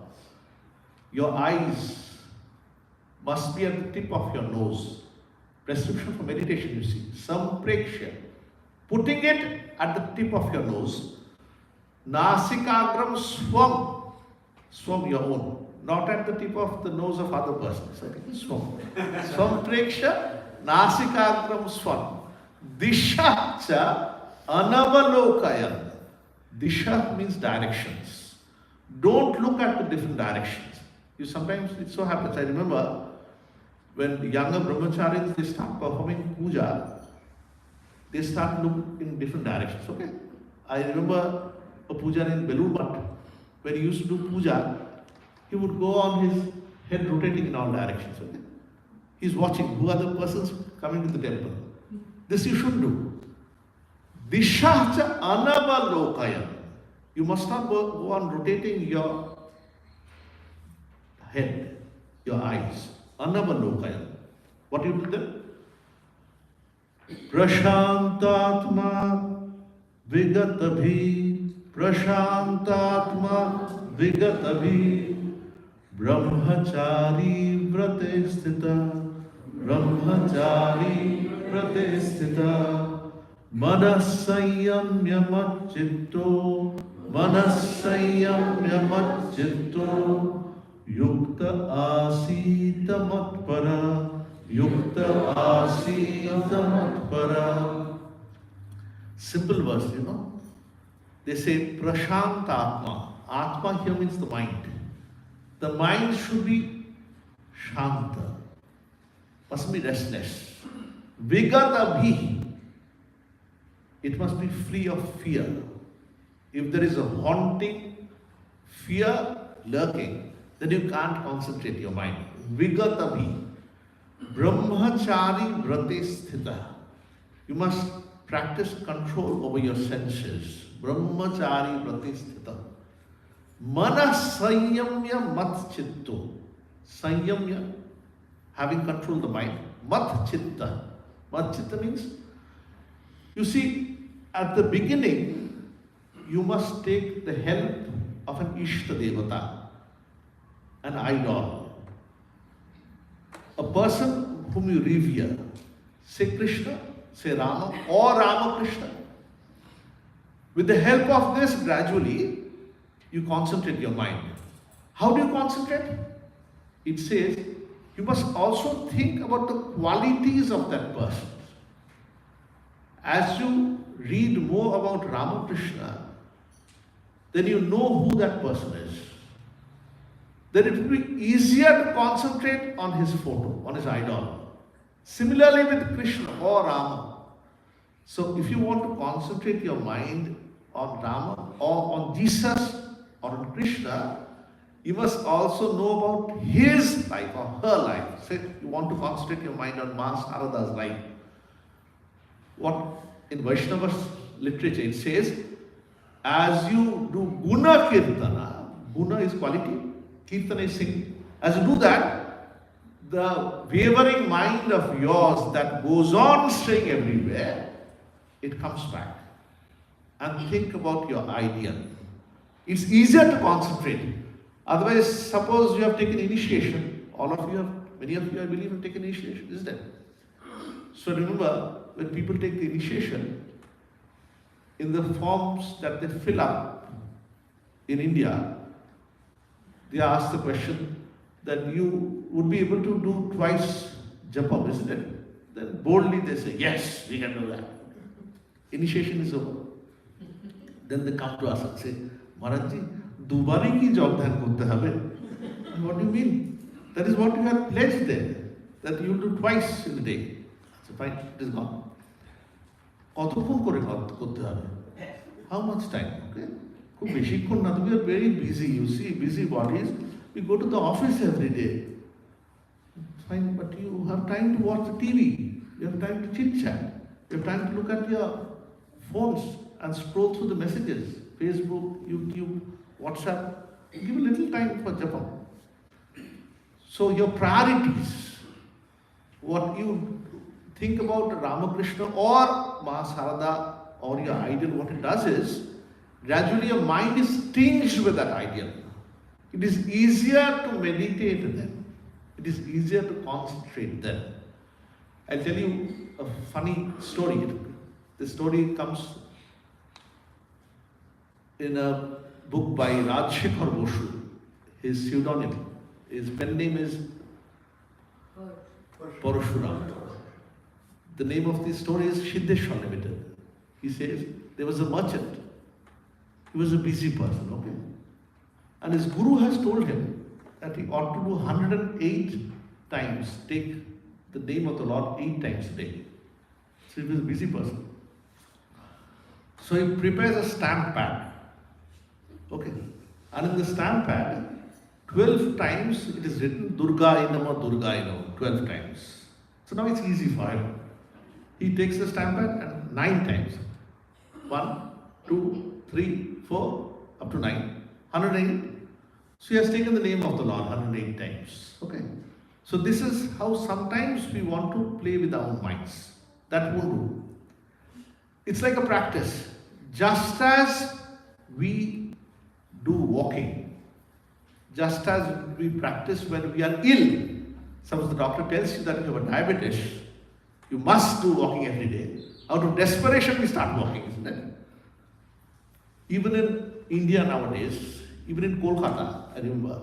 Your eyes must be at the tip of your nose. Prescription for meditation, you see. Sampreksha. Putting it at the tip of your nose. Nasikagram swam. Swam your own. Not at the tip of the nose of other persons. Swam. Sampreksha nasikagram swam. Disha cha anavalokaya. Disha means directions. Don't look at the different directions. Sometimes it so happens, I remember when the younger brahmacharis, they start performing puja, they start looking in different directions. Okay? I remember a puja in Belur, when he used to do puja, he would go on his head rotating in all directions. Okay? He's watching who are the persons coming to the temple. This you should do. Dishacha anavalokaya. You must not go on rotating your head. your eyes. Anavalokaya. What do you do then? Prashantatma vigatabhi. Prashantatma vigatabhi. Brahmachari vrate sthita. Brahmachari vrate sthita. Manasayamya machitto. Manasayamya machitto. Yukta asita matpara. Yukta asita matpara. Simple verse, you know. They say prashanta atma. Atma here means the mind. The mind should be shanta. Must be restless. Vigatabhi. It must be free of fear. If there is a haunting fear lurking, then you can't concentrate your mind. Vigatabhi. Brahmachari vrate sthita. You must practice control over your senses. Brahmachari vrate sthita. Mana sanyamya mat chitto. Sanyamya, having control of the mind. Mat chitta. Mat chitta means, you see, at the beginning, you must take the help of an Ishta Devata, an idol, a person whom you revere. Say Krishna, say Rama, or Ramakrishna. With the help of this, gradually, you concentrate your mind. How do you concentrate? It says, you must also think about the qualities of that person. As you read more about Ramakrishna, then you know who that person is. Then it will be easier to concentrate on his photo, on his idol. Similarly with Krishna or Rama. So if you want to concentrate your mind on Rama or on Jesus or on Krishna, you must also know about his life or her life. Say you want to concentrate your mind on Ma Sarada's life. What in Vaishnava literature it says, as you do guna kirtana, guna is quality, kirtana is singing. As you do that, the wavering mind of yours that goes on straying everywhere, it comes back. And think about your ideal. It's easier to concentrate. Otherwise, suppose you have taken initiation, all of you have, many of you I believe have taken initiation, isn't it? So remember, when people take the initiation, in the forms that they fill up in India, they ask the question that you would be able to do twice japam, isn't it? Then boldly they say, yes, we can do that. Initiation is over. Then they come to us and say, Maharajji, dubari ki job dhan korte habe. What do you mean? That is what you have pledged there, that you will do twice in a day. So fine, it is gone. কতক্ষণ করে করতে হবে? How much time? Okay? খুব বেশিক্ষণ না, we are very busy. You see, busy bodies. We go to the office every day. Fine, but you have time to watch the TV. You have time to chit chat. You have time to look at your phones and scroll through the messages. Facebook, YouTube, WhatsApp. Give a little time for japam. So your priorities, what you think about Ramakrishna or Ma Sarada or your ideal, what it does is, gradually your mind is tinged with that ideal. It is easier to meditate then. It is easier to concentrate then. I'll tell you a funny story. The story comes in a book by Rajshekhar Boshu. His pseudonym, his pen name is Parashuram. The name of the story is Siddheshwar Limited. He says there was a merchant. He was a busy person, okay? And his guru has told him that he ought to do 108 times, take the name of the Lord 8 times a day. So he was a busy person. So he prepares a stamp pad. Okay. And in the stamp pad, 12 times it is written Durga Inama, 12 times. So now it's easy for him. He takes the stamp pad and 9 times. 1, 2, 3, 4, up to 9. 108. So he has taken the name of the Lord 108 times. Okay. So this is how sometimes we want to play with our own minds. That won't do. It's like a practice. Just as we do walking, just as we practice when we are ill. Suppose the doctor tells you that you have a diabetes, you must do walking every day. Out of desperation we start walking, isn't it? Even in India nowadays, even in Kolkata, I remember,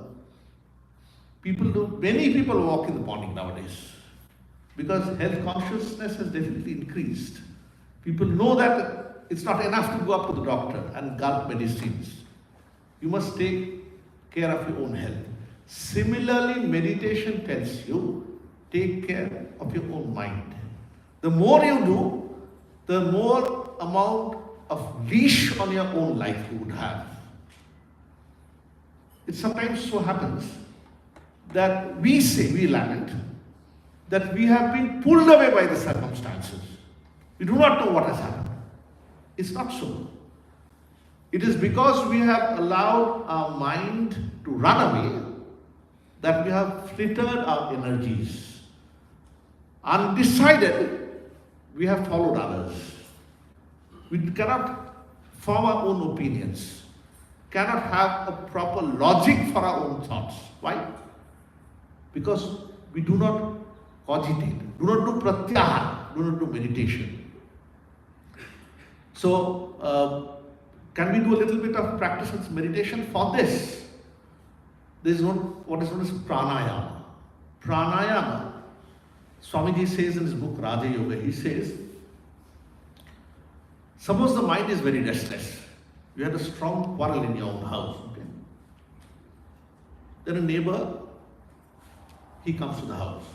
many people walk in the morning nowadays because health consciousness has definitely increased. People know that it's not enough to go up to the doctor and gulp medicines. You must take care of your own health. Similarly, meditation tells you, take care of your own mind. The more you do, the more amount of leash on your own life you would have. It sometimes so happens that we lament, that we have been pulled away by the circumstances. We do not know what has happened. It's not so. It is because we have allowed our mind to run away that we have frittered our energies. Undecided, we have followed others. We cannot form our own opinions, cannot have a proper logic for our own thoughts. Why? Because we do not cogitate, do not do pratyahara, do not do meditation. So, can we do a little bit of practice and meditation for this? There is what is known as Pranayama. Pranayama, Swamiji says in his book Raja Yoga, he says, suppose the mind is very restless. You had a strong quarrel in your own house. Okay? Then a neighbor, he comes to the house.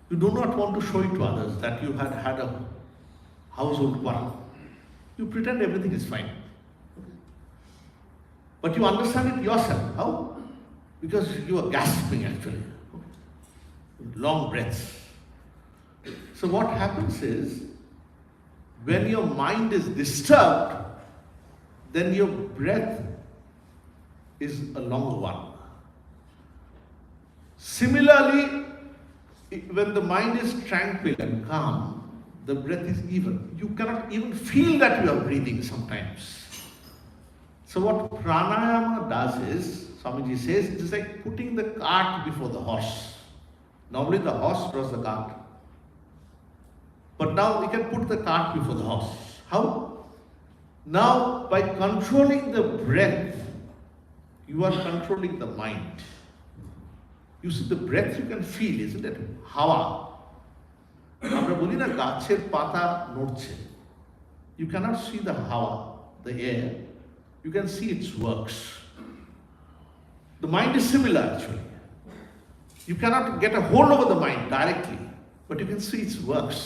You do not want to show it to others that you had had a household quarrel. You pretend everything is fine. But you understand it yourself. How? Because you are gasping actually. Long breaths. So what happens is, when your mind is disturbed, then your breath is a longer one. Similarly, when the mind is tranquil and calm, the breath is even. You cannot even feel that you are breathing sometimes. So what pranayama does is, Swamiji says, it is like putting the cart before the horse. Normally the horse draws the cart. But now we can put the cart before the horse. How? Now by controlling the breath, you are controlling the mind. You see, the breath you can feel, isn't it? Hawa. আমরা বলি না গাছের পাতা নড়ছে. You cannot see the hawa, the air. You can see its works. The mind is similar actually. You cannot get a hold over the mind directly, but you can see its works.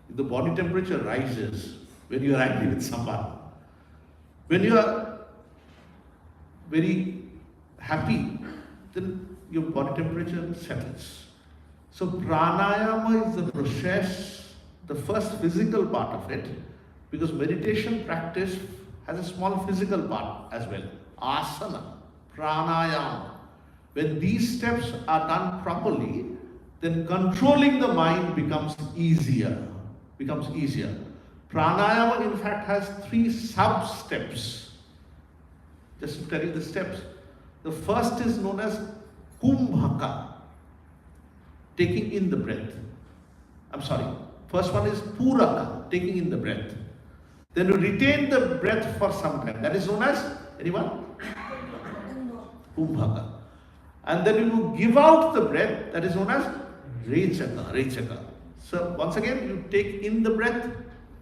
If the body temperature rises when you are angry with someone, when you are very happy, then your body temperature settles. So pranayama is the process, the first physical part of it, because meditation practice has a small physical part as well. Asana, pranayama. When these steps are done properly, then controlling the mind becomes easier. Pranayama in fact has 3 sub-steps. Just to tell you the steps. The first is known as kumbhaka, taking in the breath. First one is puraka, taking in the breath. Then you retain the breath for some time. That is known as, anyone? Kumbhaka. And then you give out the breath, that is known as rechaka. So once again, you take in the breath,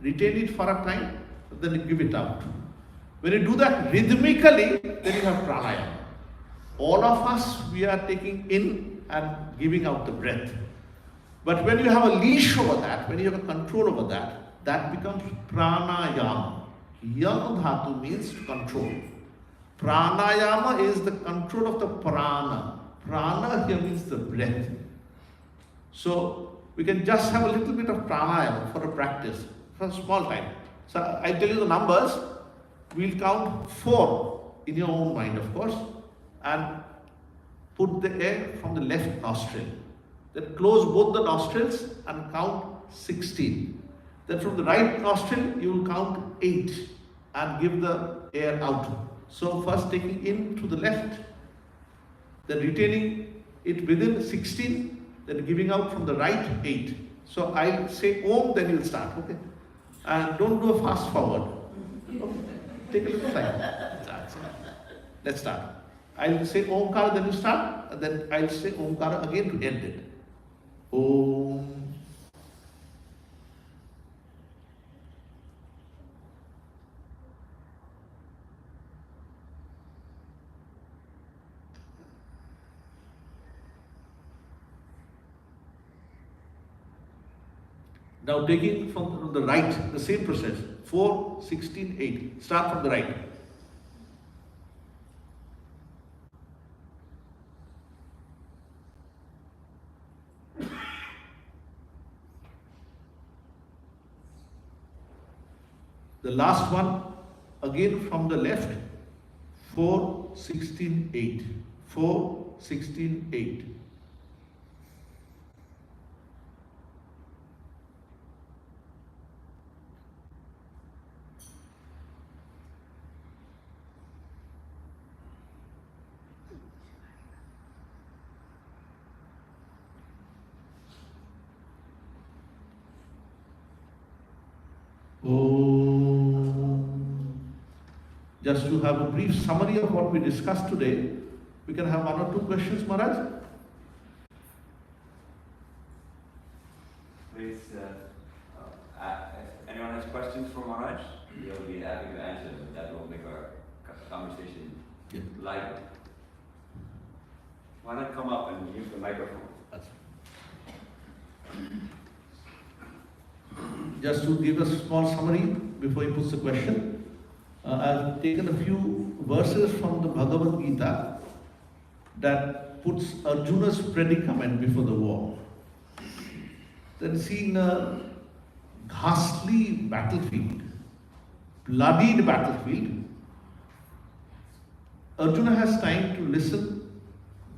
retain it for a time, then you give it out. When you do that rhythmically, then you have pranayama. All of us, we are taking in and giving out the breath. But when you have a leash over that, when you have a control over that, that becomes pranayama. Yam dhatu means to control. Pranayama is the control of the prana. Prana here means the breath. So we can just have a little bit of pranayama for a practice, for a small time. So I tell you the numbers. We'll count 4 in your own mind, of course. and put the air from the left nostril. Then close both the nostrils and count 16. Then from the right nostril you will count 8 and give the air out. So first taking in to the left, then retaining it within 16, then giving out from the right 8. So I'll say Om, then you'll start, okay? And don't do a fast forward. Okay? Take a little time. Let's start. I'll say Omkara, then you start, and then I'll say Omkara again to end it. Om. Now taking from the right, the same process, 4, 16, 8. Start from the right. The last one, again from the left, 4, 16, 8. 4, 16, 8. Just to have a brief summary of what we discussed today, we can have 1 or 2 questions, Maharaj. Please, if anyone has questions for Maharaj, he'll be happy to answer them. That will make our conversation lighter. Why not come up and use the microphone? Just to give a small summary before he puts the question. I've taken a few verses from the Bhagavad Gita that puts Arjuna's predicament before the war. Then seeing a ghastly battlefield, bloodied battlefield, Arjuna has time to listen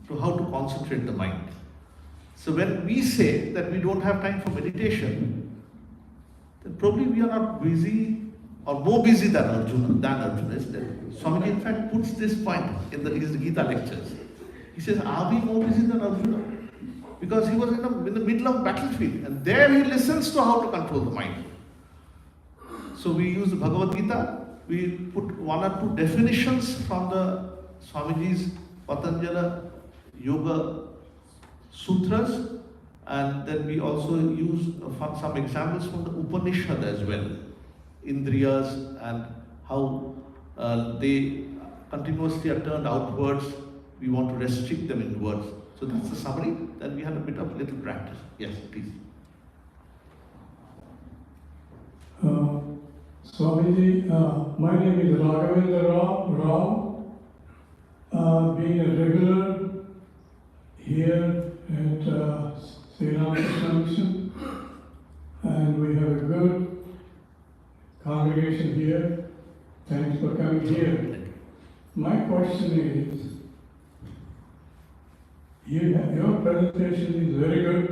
to how to concentrate the mind. So when we say that we don't have time for meditation, then probably we are not busy or more busy than Arjuna is. Swami in fact puts this point in his Gita lectures. He says, are we more busy than Arjuna? Because he was in the middle of battlefield and there he listens to how to control the mind. So we use the Bhagavad Gita, we put 1 or 2 definitions from the Swamiji's Patanjali Yoga Sutras, and then we also use some examples from the Upanishad as well. Indriyas and how they continuously are turned outwards. We want to restrict them inwards. So that's the summary. Then we had a bit of little practice. Yes, please. Swamiji, my name is Raghavendra Rao. Being a regular here at Sri Ramakrishna Mission, and we have a good congregation here. Thanks for coming here. My question is, your presentation is very good,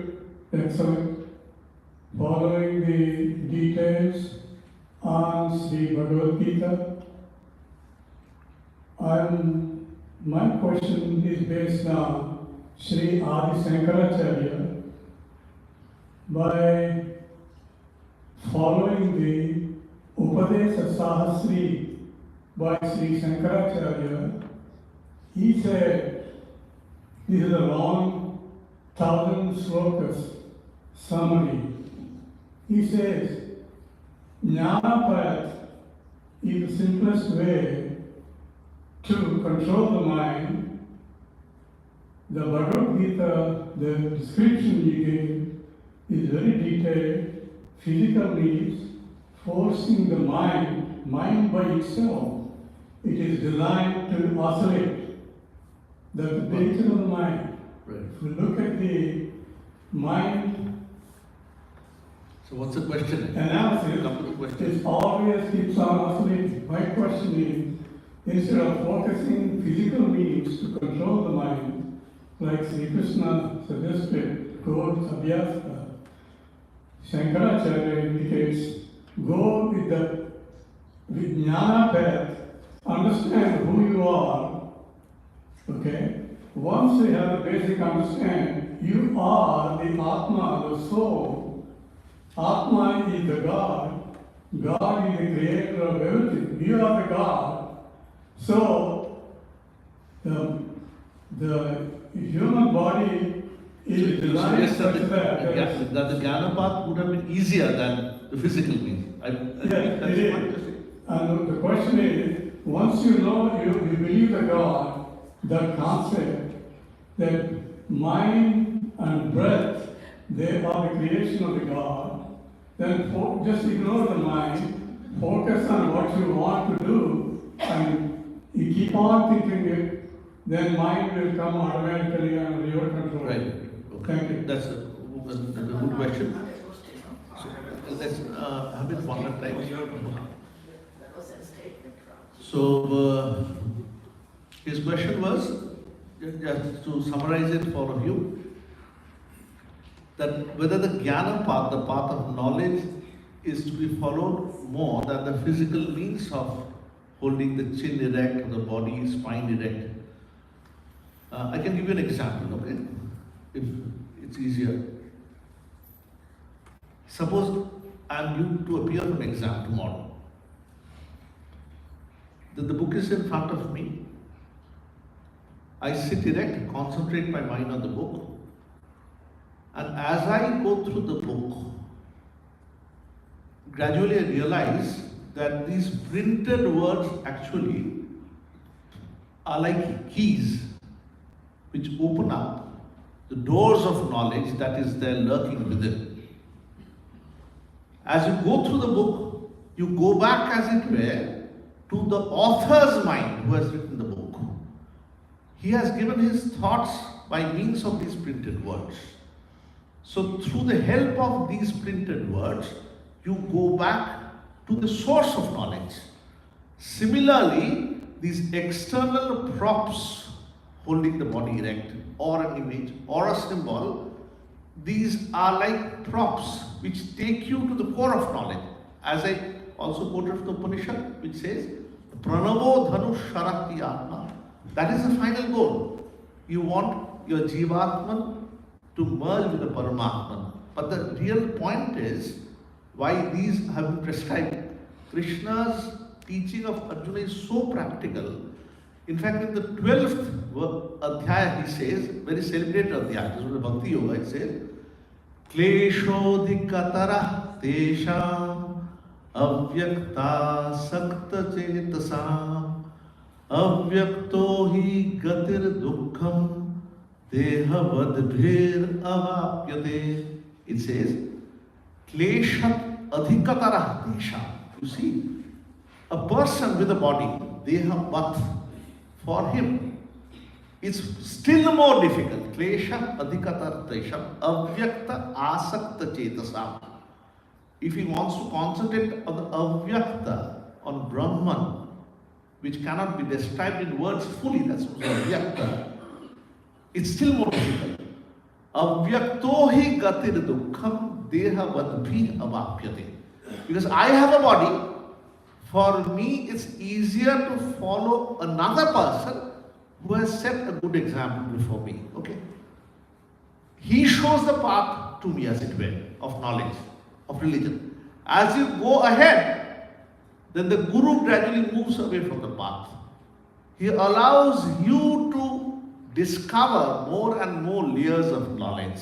excellent, following the details on Sri Bhagavad Gita. My question is based on Sri Adi Sankaracharya. By following the Upadesa Sahasri by Sri Sankaracharya, he said, this is a long 1000 slokas summary. He says, Jnana path is the simplest way to control the mind. The Bhagavad Gita, the description he gave is very detailed, physical needs, forcing the mind by itself. It is designed to oscillate. That's the nature of the mind. Right. If you look at the mind So what's the question? analysis, Come to the question. it always keeps on oscillating. My question is, instead of focusing physical means to control the mind, like Sri Krishna suggested, go abhyasa. Shankaracharya indicates, go with the jnana path, understand who you are, okay? Once you have the basic understanding, you are the Atma, the soul. Atma is the God. God is the creator of everything. You are the God. So, the human body is designed such that the jnana path would have been easier than the physical means. Yes, it is. And the question is, once you know, you believe the God, the concept that mind and breath, they are the creation of the God, then just ignore the mind, focus on what you want to do, and you keep on thinking it, then mind will come automatically under your control. Right. Okay. Thank you. That's a good question. So, let's have it one at a time. So, his question was, just to summarize it for all of you, that whether the jnana path, the path of knowledge, is to be followed more than the physical means of holding the chin erect or the body, spine erect. I can give you an example, okay? If it's easier. Suppose I am due to appear for an exam tomorrow. The book is in front of me. I sit erect, concentrate my mind on the book, and as I go through the book, gradually I realize that these printed words actually are like keys which open up the doors of knowledge that is there lurking within. As you go through the book, you go back, as it were, to the author's mind who has written the book. He has given his thoughts by means of these printed words. So through the help of these printed words, you go back to the source of knowledge. Similarly, these external props holding the body erect, or an image, or a symbol, these are like props which take you to the core of knowledge. As I also quoted from the Upanishad, which says, Pranavo Dhanu Sharakti Atma. That is the final goal. You want your Jivatman to merge with the Paramatman. But the real point is why these have been prescribed. Krishna's teaching of Arjuna is so practical. In fact, in the 12th adhyaya, he says, very celebrated adhyaya, this is the Bhakti Yoga, it says, Kleshodikatara tesham avyakta sakta chetasam avyakto hi gatir dukkham dehavadbhir avapyate. It says, Kleshat adhikatara tesham. You see, a person with a body, dehavat, for him, it's still more difficult. Klesha adhikatar tesham avyakta asakta chetasam. If he wants to concentrate on the avyakta, on Brahman, which cannot be described in words fully, that's avyakta, it's still more difficult. Avyakto hi gatir dukkham deha vadbhi avapyate. Because I have a body, for me it's easier to follow another person who has set a good example before me. Okay? He shows the path to me, as it were, of knowledge, of religion. As you go ahead, then the Guru gradually moves away from the path. He allows you to discover more and more layers of knowledge.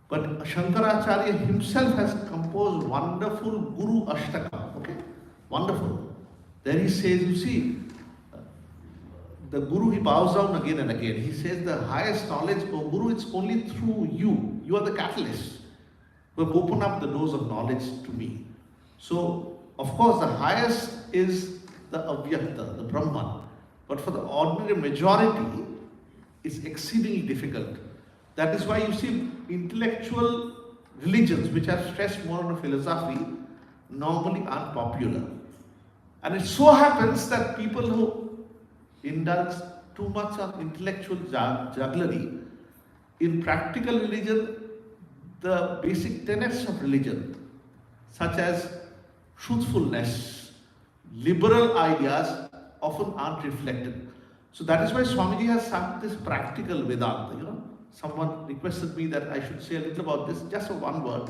But Shankaracharya himself has composed wonderful Guru Ashtakam. Okay? Wonderful. There he says, you see, the Guru, he bows down again and again. He says the highest knowledge, oh Guru, it's only through you. You are the catalyst who have opened up the doors of knowledge to me. So, of course, the highest is the Avyakta, the Brahman. But for the ordinary majority, it's exceedingly difficult. That is why you see intellectual religions which are stressed more on philosophy normally aren't popular. And it so happens that people who indulge too much on intellectual jugglery, in practical religion, the basic tenets of religion, such as truthfulness, liberal ideas, often aren't reflected. So that is why Swamiji has sung this practical Vedanta. Someone requested me that I should say a little about this, just one word.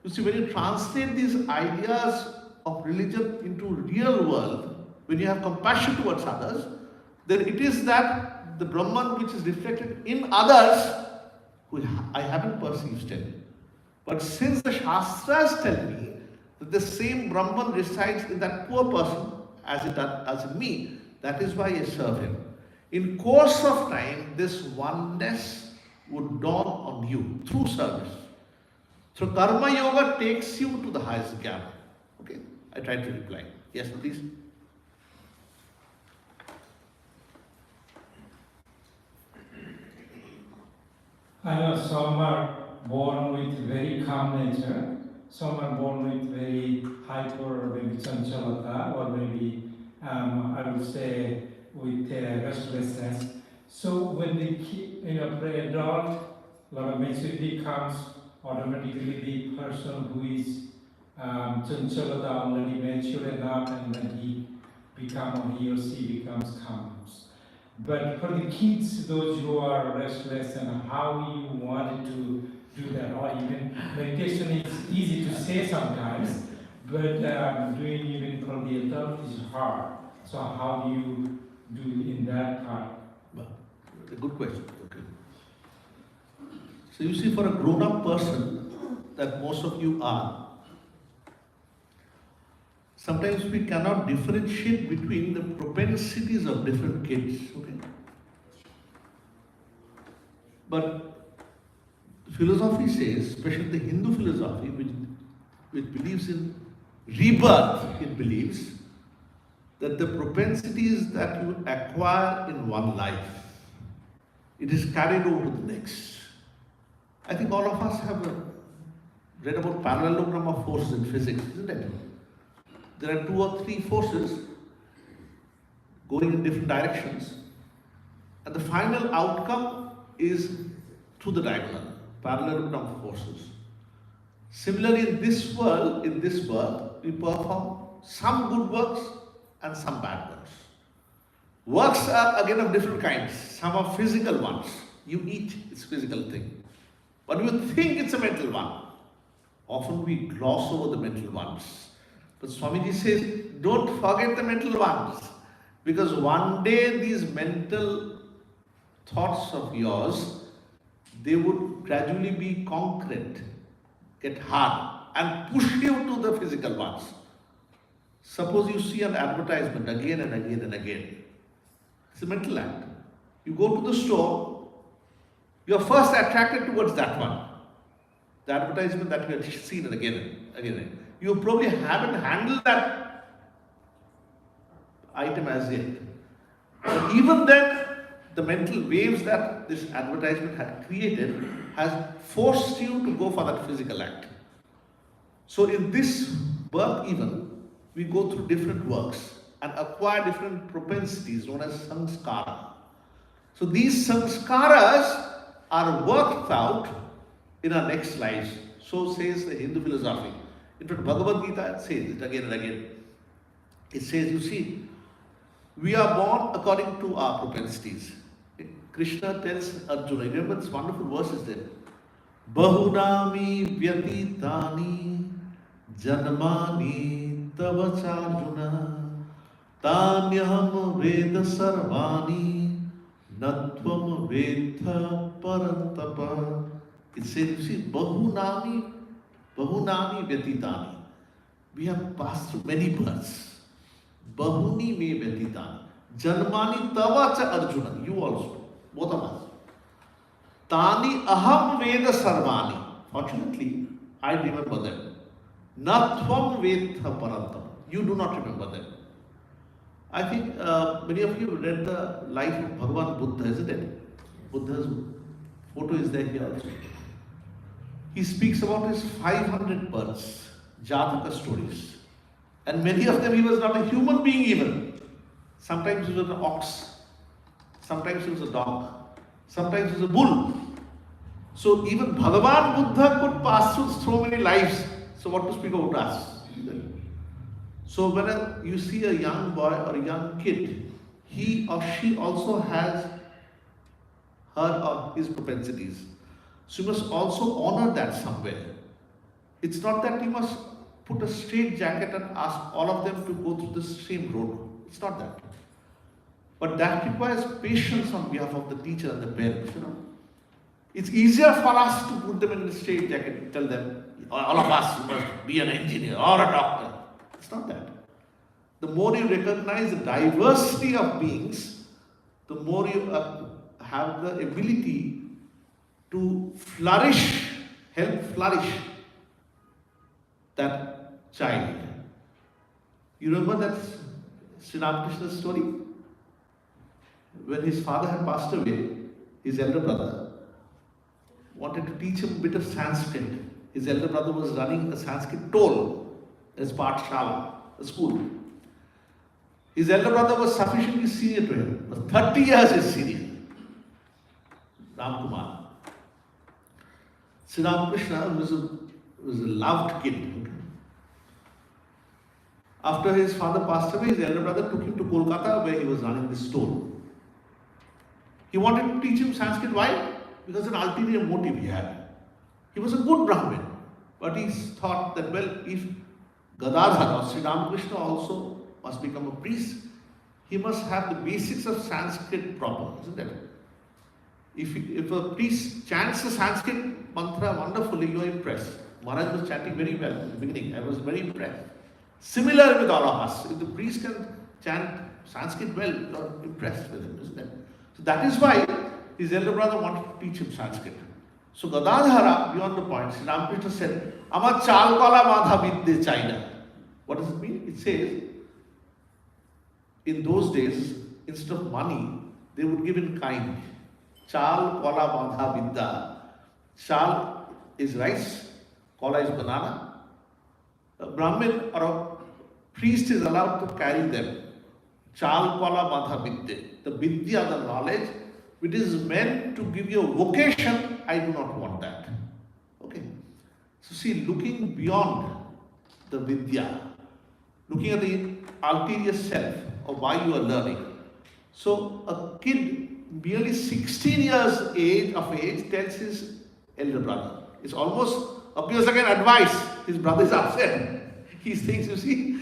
You see, when you translate these ideas of religion into real world, when you have compassion towards others, then it is that the Brahman which is reflected in others, who I haven't perceived still. But since the Shastras tell me that the same Brahman resides in that poor person as in me, that is why I serve him. In course of time, this oneness would dawn on you through service. So Karma Yoga takes you to the highest gap. Okay, I tried to reply. Yes, please. I know some are born with very calm nature, some are born with very hyper, maybe chanchalata, or maybe I would say with restlessness. So when the pre-adult, a lot of maturity comes, automatically the person who is chanchalata already mature enough, and then he or she becomes calm. But for the kids, those who are restless, and how you wanted to do that, or even meditation is easy to say sometimes, but doing even for the adult is hard. So how do you do in that part? Well, a good question. Okay. So you see, for a grown-up person, that most of you are, sometimes we cannot differentiate between the propensities of different kids. Okay? But philosophy says, especially the Hindu philosophy, which believes in rebirth, it believes that the propensities that you acquire in one life, it is carried over to the next. I think all of us have read about parallelogram of forces in physics, isn't it? There are 2 or 3 forces going in different directions, and the final outcome is through the diagonal, parallelogram of forces. Similarly, in this world, in this birth, we perform some good works and some bad works. Works are again of different kinds. Some are physical ones. You eat, it's a physical thing. But you think it's a mental one. Often we gloss over the mental ones. But Swamiji says, don't forget the mental ones. Because one day these mental thoughts of yours, they would gradually be concrete, get hard, and push you to the physical ones. Suppose you see an advertisement again and again and again. It's a mental act. You go to the store, you are first attracted towards that one. The advertisement that you have seen again and again. You probably haven't handled that item as yet. But even then, the mental waves that this advertisement had created has forced you to go for that physical act. So in this birth even, we go through different works and acquire different propensities known as samskara. So these samskaras are worked out in our next lives. So says the Hindu philosophy. In fact, Bhagavad Gita says it again and again. It says, you see, we are born according to our propensities. Krishna tells Arjuna, remember this wonderful verses there. Bahunami vyatitani janmani tavacharjuna tanyaham veda sarvani natvam veda parantapa. It says, you see, bahunami vyatitani. We have passed through many births. Bahuni me vyatitani. Janmani tavacha Arjuna. You also. Both of us. Tani aham veda sarvani. Fortunately, I remember them. Natvam veda parantam. You do not remember them. I think many of you read the life of Bhagavan Buddha, isn't it? Buddha's photo is there here also. He speaks about his 500 births, Jataka stories. And many of them, he was not a human being even. Sometimes he was an ox, sometimes he was a dog, sometimes he was a bull. So even Bhagavan Buddha could pass through so many lives. So what to speak about us? So when you see a young boy or a young kid, he or she also has her or his propensities. So you must also honor that somewhere. It's not that you must put a straight jacket and ask all of them to go through the same road. It's not that. But that requires patience on behalf of the teacher and the parents. It's easier for us to put them in a straight jacket and tell them, all of us must be an engineer or a doctor. It's not that. The more you recognize the diversity of beings, the more you have the ability to flourish, help flourish that child. You remember that Sri Ramakrishna's story? When his father had passed away, his elder brother wanted to teach him a bit of Sanskrit. His elder brother was running a Sanskrit toll as Pathshala, a school. His elder brother was sufficiently senior to him, was 30 years his senior, Ramkumar. Sri Ramakrishna was a loved kid. After his father passed away, his elder brother took him to Kolkata where he was running this store. He wanted to teach him Sanskrit. Why? Because an ulterior motive he had. He was a good Brahmin, but he thought that, well, if Gadadhar or Sri Ramakrishna also must become a priest, he must have the basics of Sanskrit proper, isn't it? If a priest chants the Sanskrit mantra wonderfully, you are impressed. Maharaj was chanting very well in the beginning. I was very impressed. Similar with all of us. If the priest can chant Sanskrit well, you are impressed with him, isn't it? So that is why his elder brother wanted to teach him Sanskrit. So Gadadhara, beyond the point, Sri Ramakrishna said, Amar chal kola madha vidde China. What does it mean? It says, in those days, instead of money, they would give in kind. Chal kola madha vidda. Chal is rice, kola is banana. A Brahmin or a priest is allowed to carry them. Chal kola madha vidde. The vidya, the knowledge, which is meant to give you a vocation, I do not want that. Okay. So see, looking beyond the vidya, looking at the ulterior self of why you are learning. So a kid merely 16 years of age tells his elder brother. It's almost appears like an advice. His brother is upset. He thinks, you see,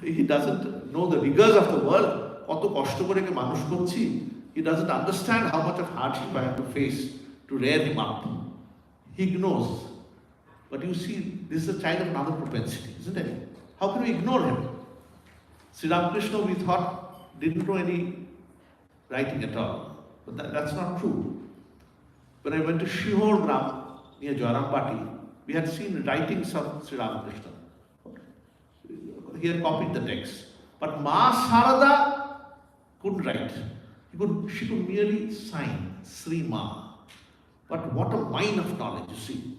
he doesn't know the rigors of the world. He doesn't understand how much of hardship I have to face to rear him up. He ignores. But you see, this is a child of another propensity, isn't it? How can we ignore him? Sri Ramakrishna, we thought, didn't know any writing at all. But that's not true. When I went to Shihor Gram near Jawarambati, we had seen writings of Sri Ramakrishna. He had copied the text. But Ma Sarada couldn't write. She could merely sign Sri Ma. But what a mine of knowledge, you see.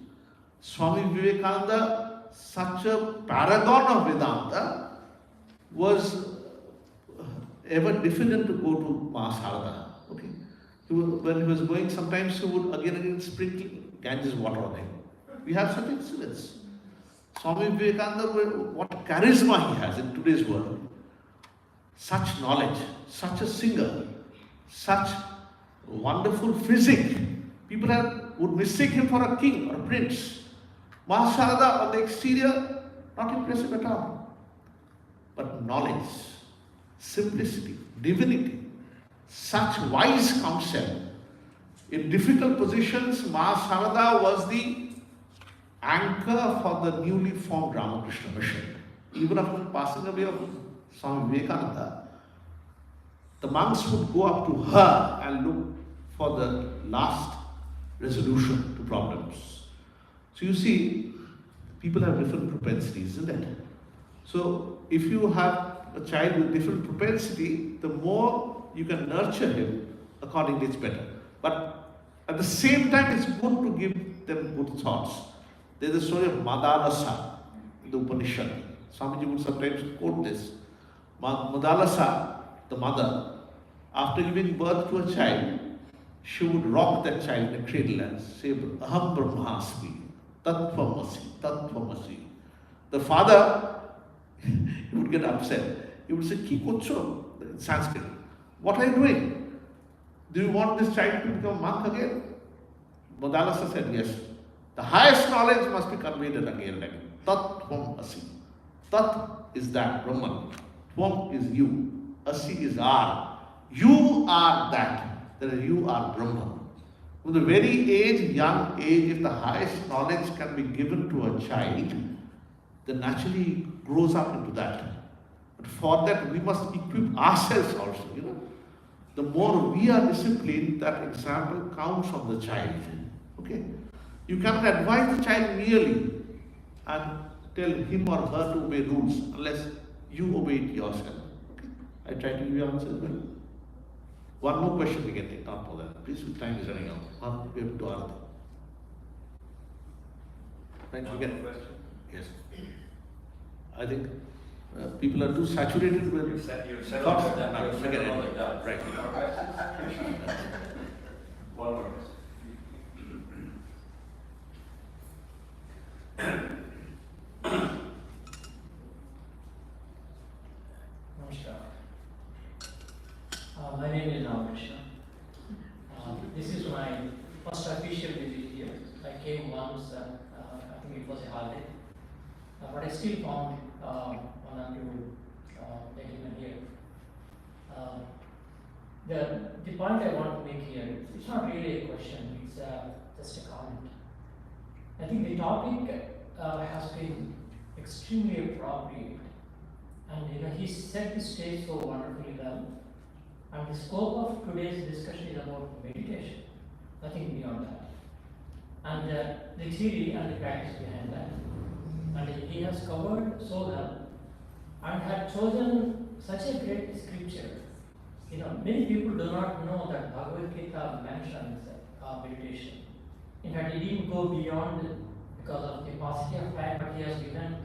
Swami Vivekananda, such a paragon of Vedanta, was ever diffident to go to Ma Sarada. Okay. When he was going, sometimes he would again sprinkle Ganges water on him. We have such incidents. Swami Vivekananda, what charisma he has in today's world. Such knowledge, such a singer, such wonderful physique. People would mistake him for a king or a prince. Ma Sarada on the exterior, not impressive at all. But knowledge, simplicity, divinity, such wise counsel. In difficult positions, Ma Sarada was the anchor for the newly formed Ramakrishna mission. Even after the passing away of Swami Vivekananda, the monks would go up to her and look for the last resolution to problems. So you see, people have different propensities, isn't it? So if you have a child with different propensity, the more you can nurture him, accordingly it's better. But at the same time, it's good to give them good thoughts. There's a story of Madalasa in the Upanishad. Swamiji would sometimes quote this. Madalasa, the mother, after giving birth to a child, she would rock that child in a cradle and say, Aham Brahmasmi, Tattvamasi, Tattvamasi. The father, he would get upset. He would say, Ki kocho, in Sanskrit. What are you doing? Do you want this child to become a monk again? Madalasa said, yes. The highest knowledge must be conveyed again and again. Tattvamasi. Tat is that, Brahman. Tvam is you. Asi is are. You are that. That is, you are Brahman. From the very young age, if the highest knowledge can be given to a child, then naturally grows up into that. But for that, we must equip ourselves also, The more we are disciplined, that example counts on the child. Okay? You cannot advise the child merely and tell him or her to obey rules unless you obey it yourself. Okay? I try to give you answers well. One more question we can take, not more than. Please, time is running out. We have to do other thing. Right, we can. Yes. I think people are too saturated with thoughts. Forget it. Right. One more. My name is Ramakrishna. This is my first official visit here. I came once, I think it was a holiday, but I still found one or two gentlemen here. The point I want to make here, it's not really a question, it's just a comment. I think the topic has been extremely appropriate, and he set the stage so wonderfully well. And the scope of today's discussion is about meditation, nothing beyond that. And the theory and the practice behind that. And he has covered so well and had chosen such a great scripture. Many people do not know that Bhagavad Gita mentions meditation. In fact, he didn't go beyond it because of the paucity of time, but he has given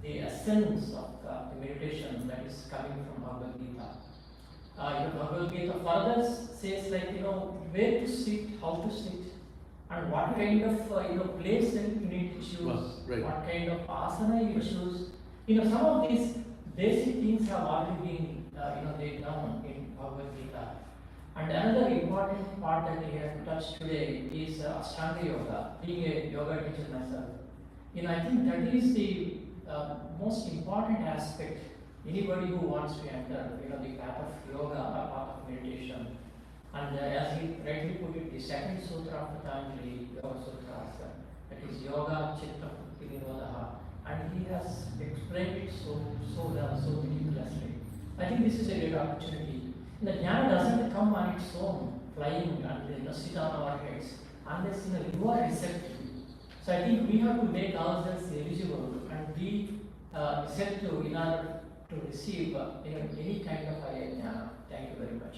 the essence of the meditation that is coming from Bhagavad Gita. Bhagavad Gita further says where to sit, how to sit, and what kind of place that you need to choose, right. What kind of asana you choose. Some of these basic things have already been laid down in Bhagavad Gita. And another important part that we have touched today is Ashtanga Yoga. Being a yoga teacher myself, I think that is the most important aspect. Anybody who wants to enter, the path of yoga or path of meditation. And as he rightly put it, the second sutra of Patanjali, Yoga Sutra, that is Yoga Chitta Nirodha, and he has explained it so well, so meticulously. I think this is a great opportunity. The jnana doesn't come on its own, flying and sit on our heads, unless you are receptive. So I think we have to make ourselves eligible and be receptive in order to receive any kind of jnana. Thank you very much.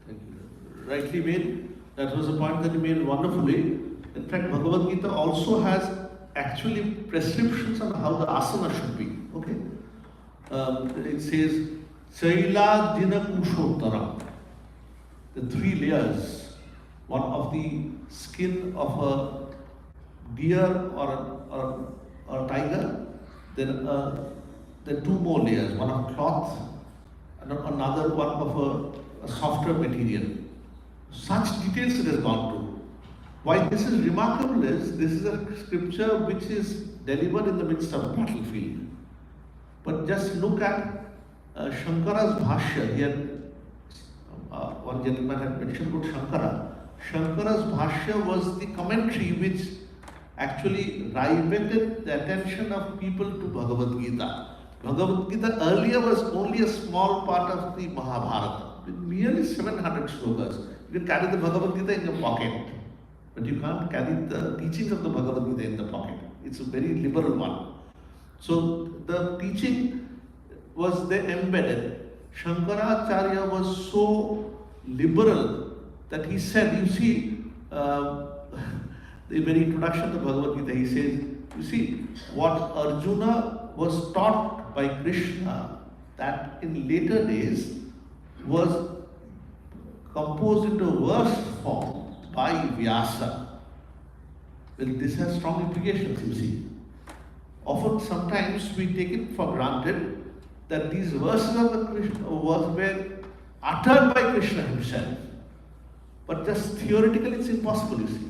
Thank you. Rightly made. That was a point that you made wonderfully. In fact, Bhagavad Gita also has actually prescriptions on how the asana should be. Okay, it says Chaila Dina Kushottara. The 3 layers. One of the skin of a deer or a tiger. Then there are 2 more layers. One of cloth and another one of a softer material. Such details it has gone to. Why this is remarkable is, this is a scripture which is delivered in the midst of a battlefield. But just look at Shankara's Bhashya. Here, one gentleman had mentioned about Shankara. Shankara's Bhashya was the commentary which actually riveted the attention of people to Bhagavad Gita. Bhagavad Gita earlier was only a small part of the Mahabharata, with nearly 700 slokas. You can carry the Bhagavad Gita in your pocket, but you can't carry the teachings of the Bhagavad Gita in the pocket. It's a very liberal one. So the teaching was there embedded. Shankaracharya was so liberal that he said, you see, the very introduction to Bhagavad Gita, he says, you see, what Arjuna was taught by Krishna that in later days was composed into verse form by Vyasa. Well, this has strong implications, you see. Often, sometimes we take it for granted that these verses of the Krishna were uttered by Krishna himself. But just theoretically, it's impossible, you see.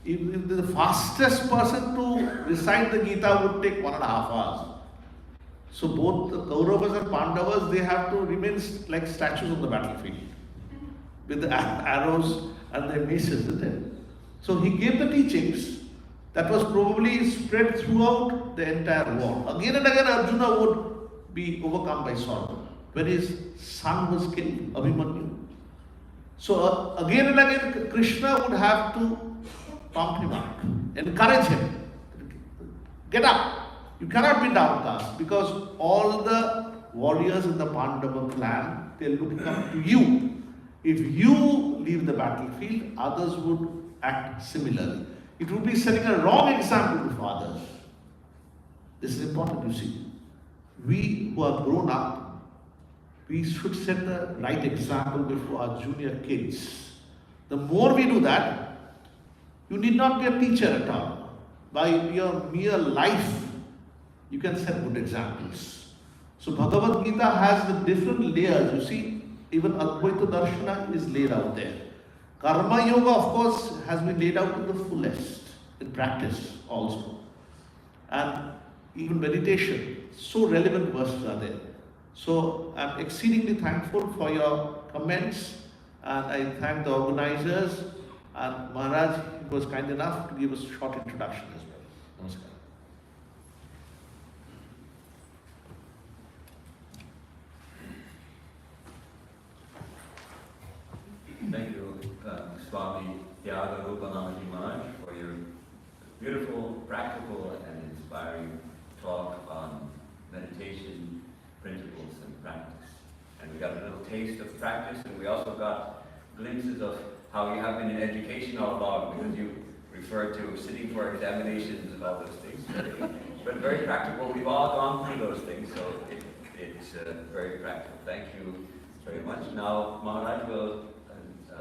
If the fastest person to recite the Gita would take 1.5 hours. So both the Kauravas and Pandavas, they have to remain like statues on the battlefield with the arrows and their maces, isn't it? So he gave the teachings that was probably spread throughout the entire war. Again and again Arjuna would be overcome by sorrow when his son was killed, Abhimanyu. So again and again Krishna would have to pump him up, encourage him. Get up! You cannot be downcast because all the warriors in the Pandava clan, they are looking up to you. If you leave the battlefield, others would act similarly. It would be setting a wrong example to others. This is important, you see. We who are grown up, we should set the right example before our junior kids. The more we do that, you need not be a teacher at all. By your mere life, you can set good examples. So Bhagavad Gita has the different layers, you see. Even Advaita Darshana is laid out there. Karma Yoga, of course, has been laid out to the fullest in practice also. And even meditation, so relevant verses are there. So I'm exceedingly thankful for your comments, and I thank the organizers, and Maharaj was kind enough to give us a short introduction as well. Namaskar. Thank you, Swami Tyagarupananda Maharaj, for your beautiful, practical, and inspiring talk on meditation principles and practice. And we got a little taste of practice, and we also got glimpses of how you have been in education all along, because you referred to sitting for examinations and all those things. But very practical. We've all gone through those things, so it's very practical. Thank you very much. Now, Maharaj will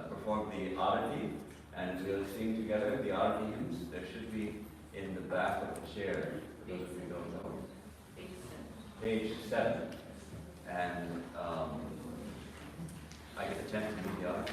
perform the oddity, and we'll sing together the oddity hymns. There should be in the back of the chair, for those of you who don't know. Page 7. And I get a chance to do the oddity.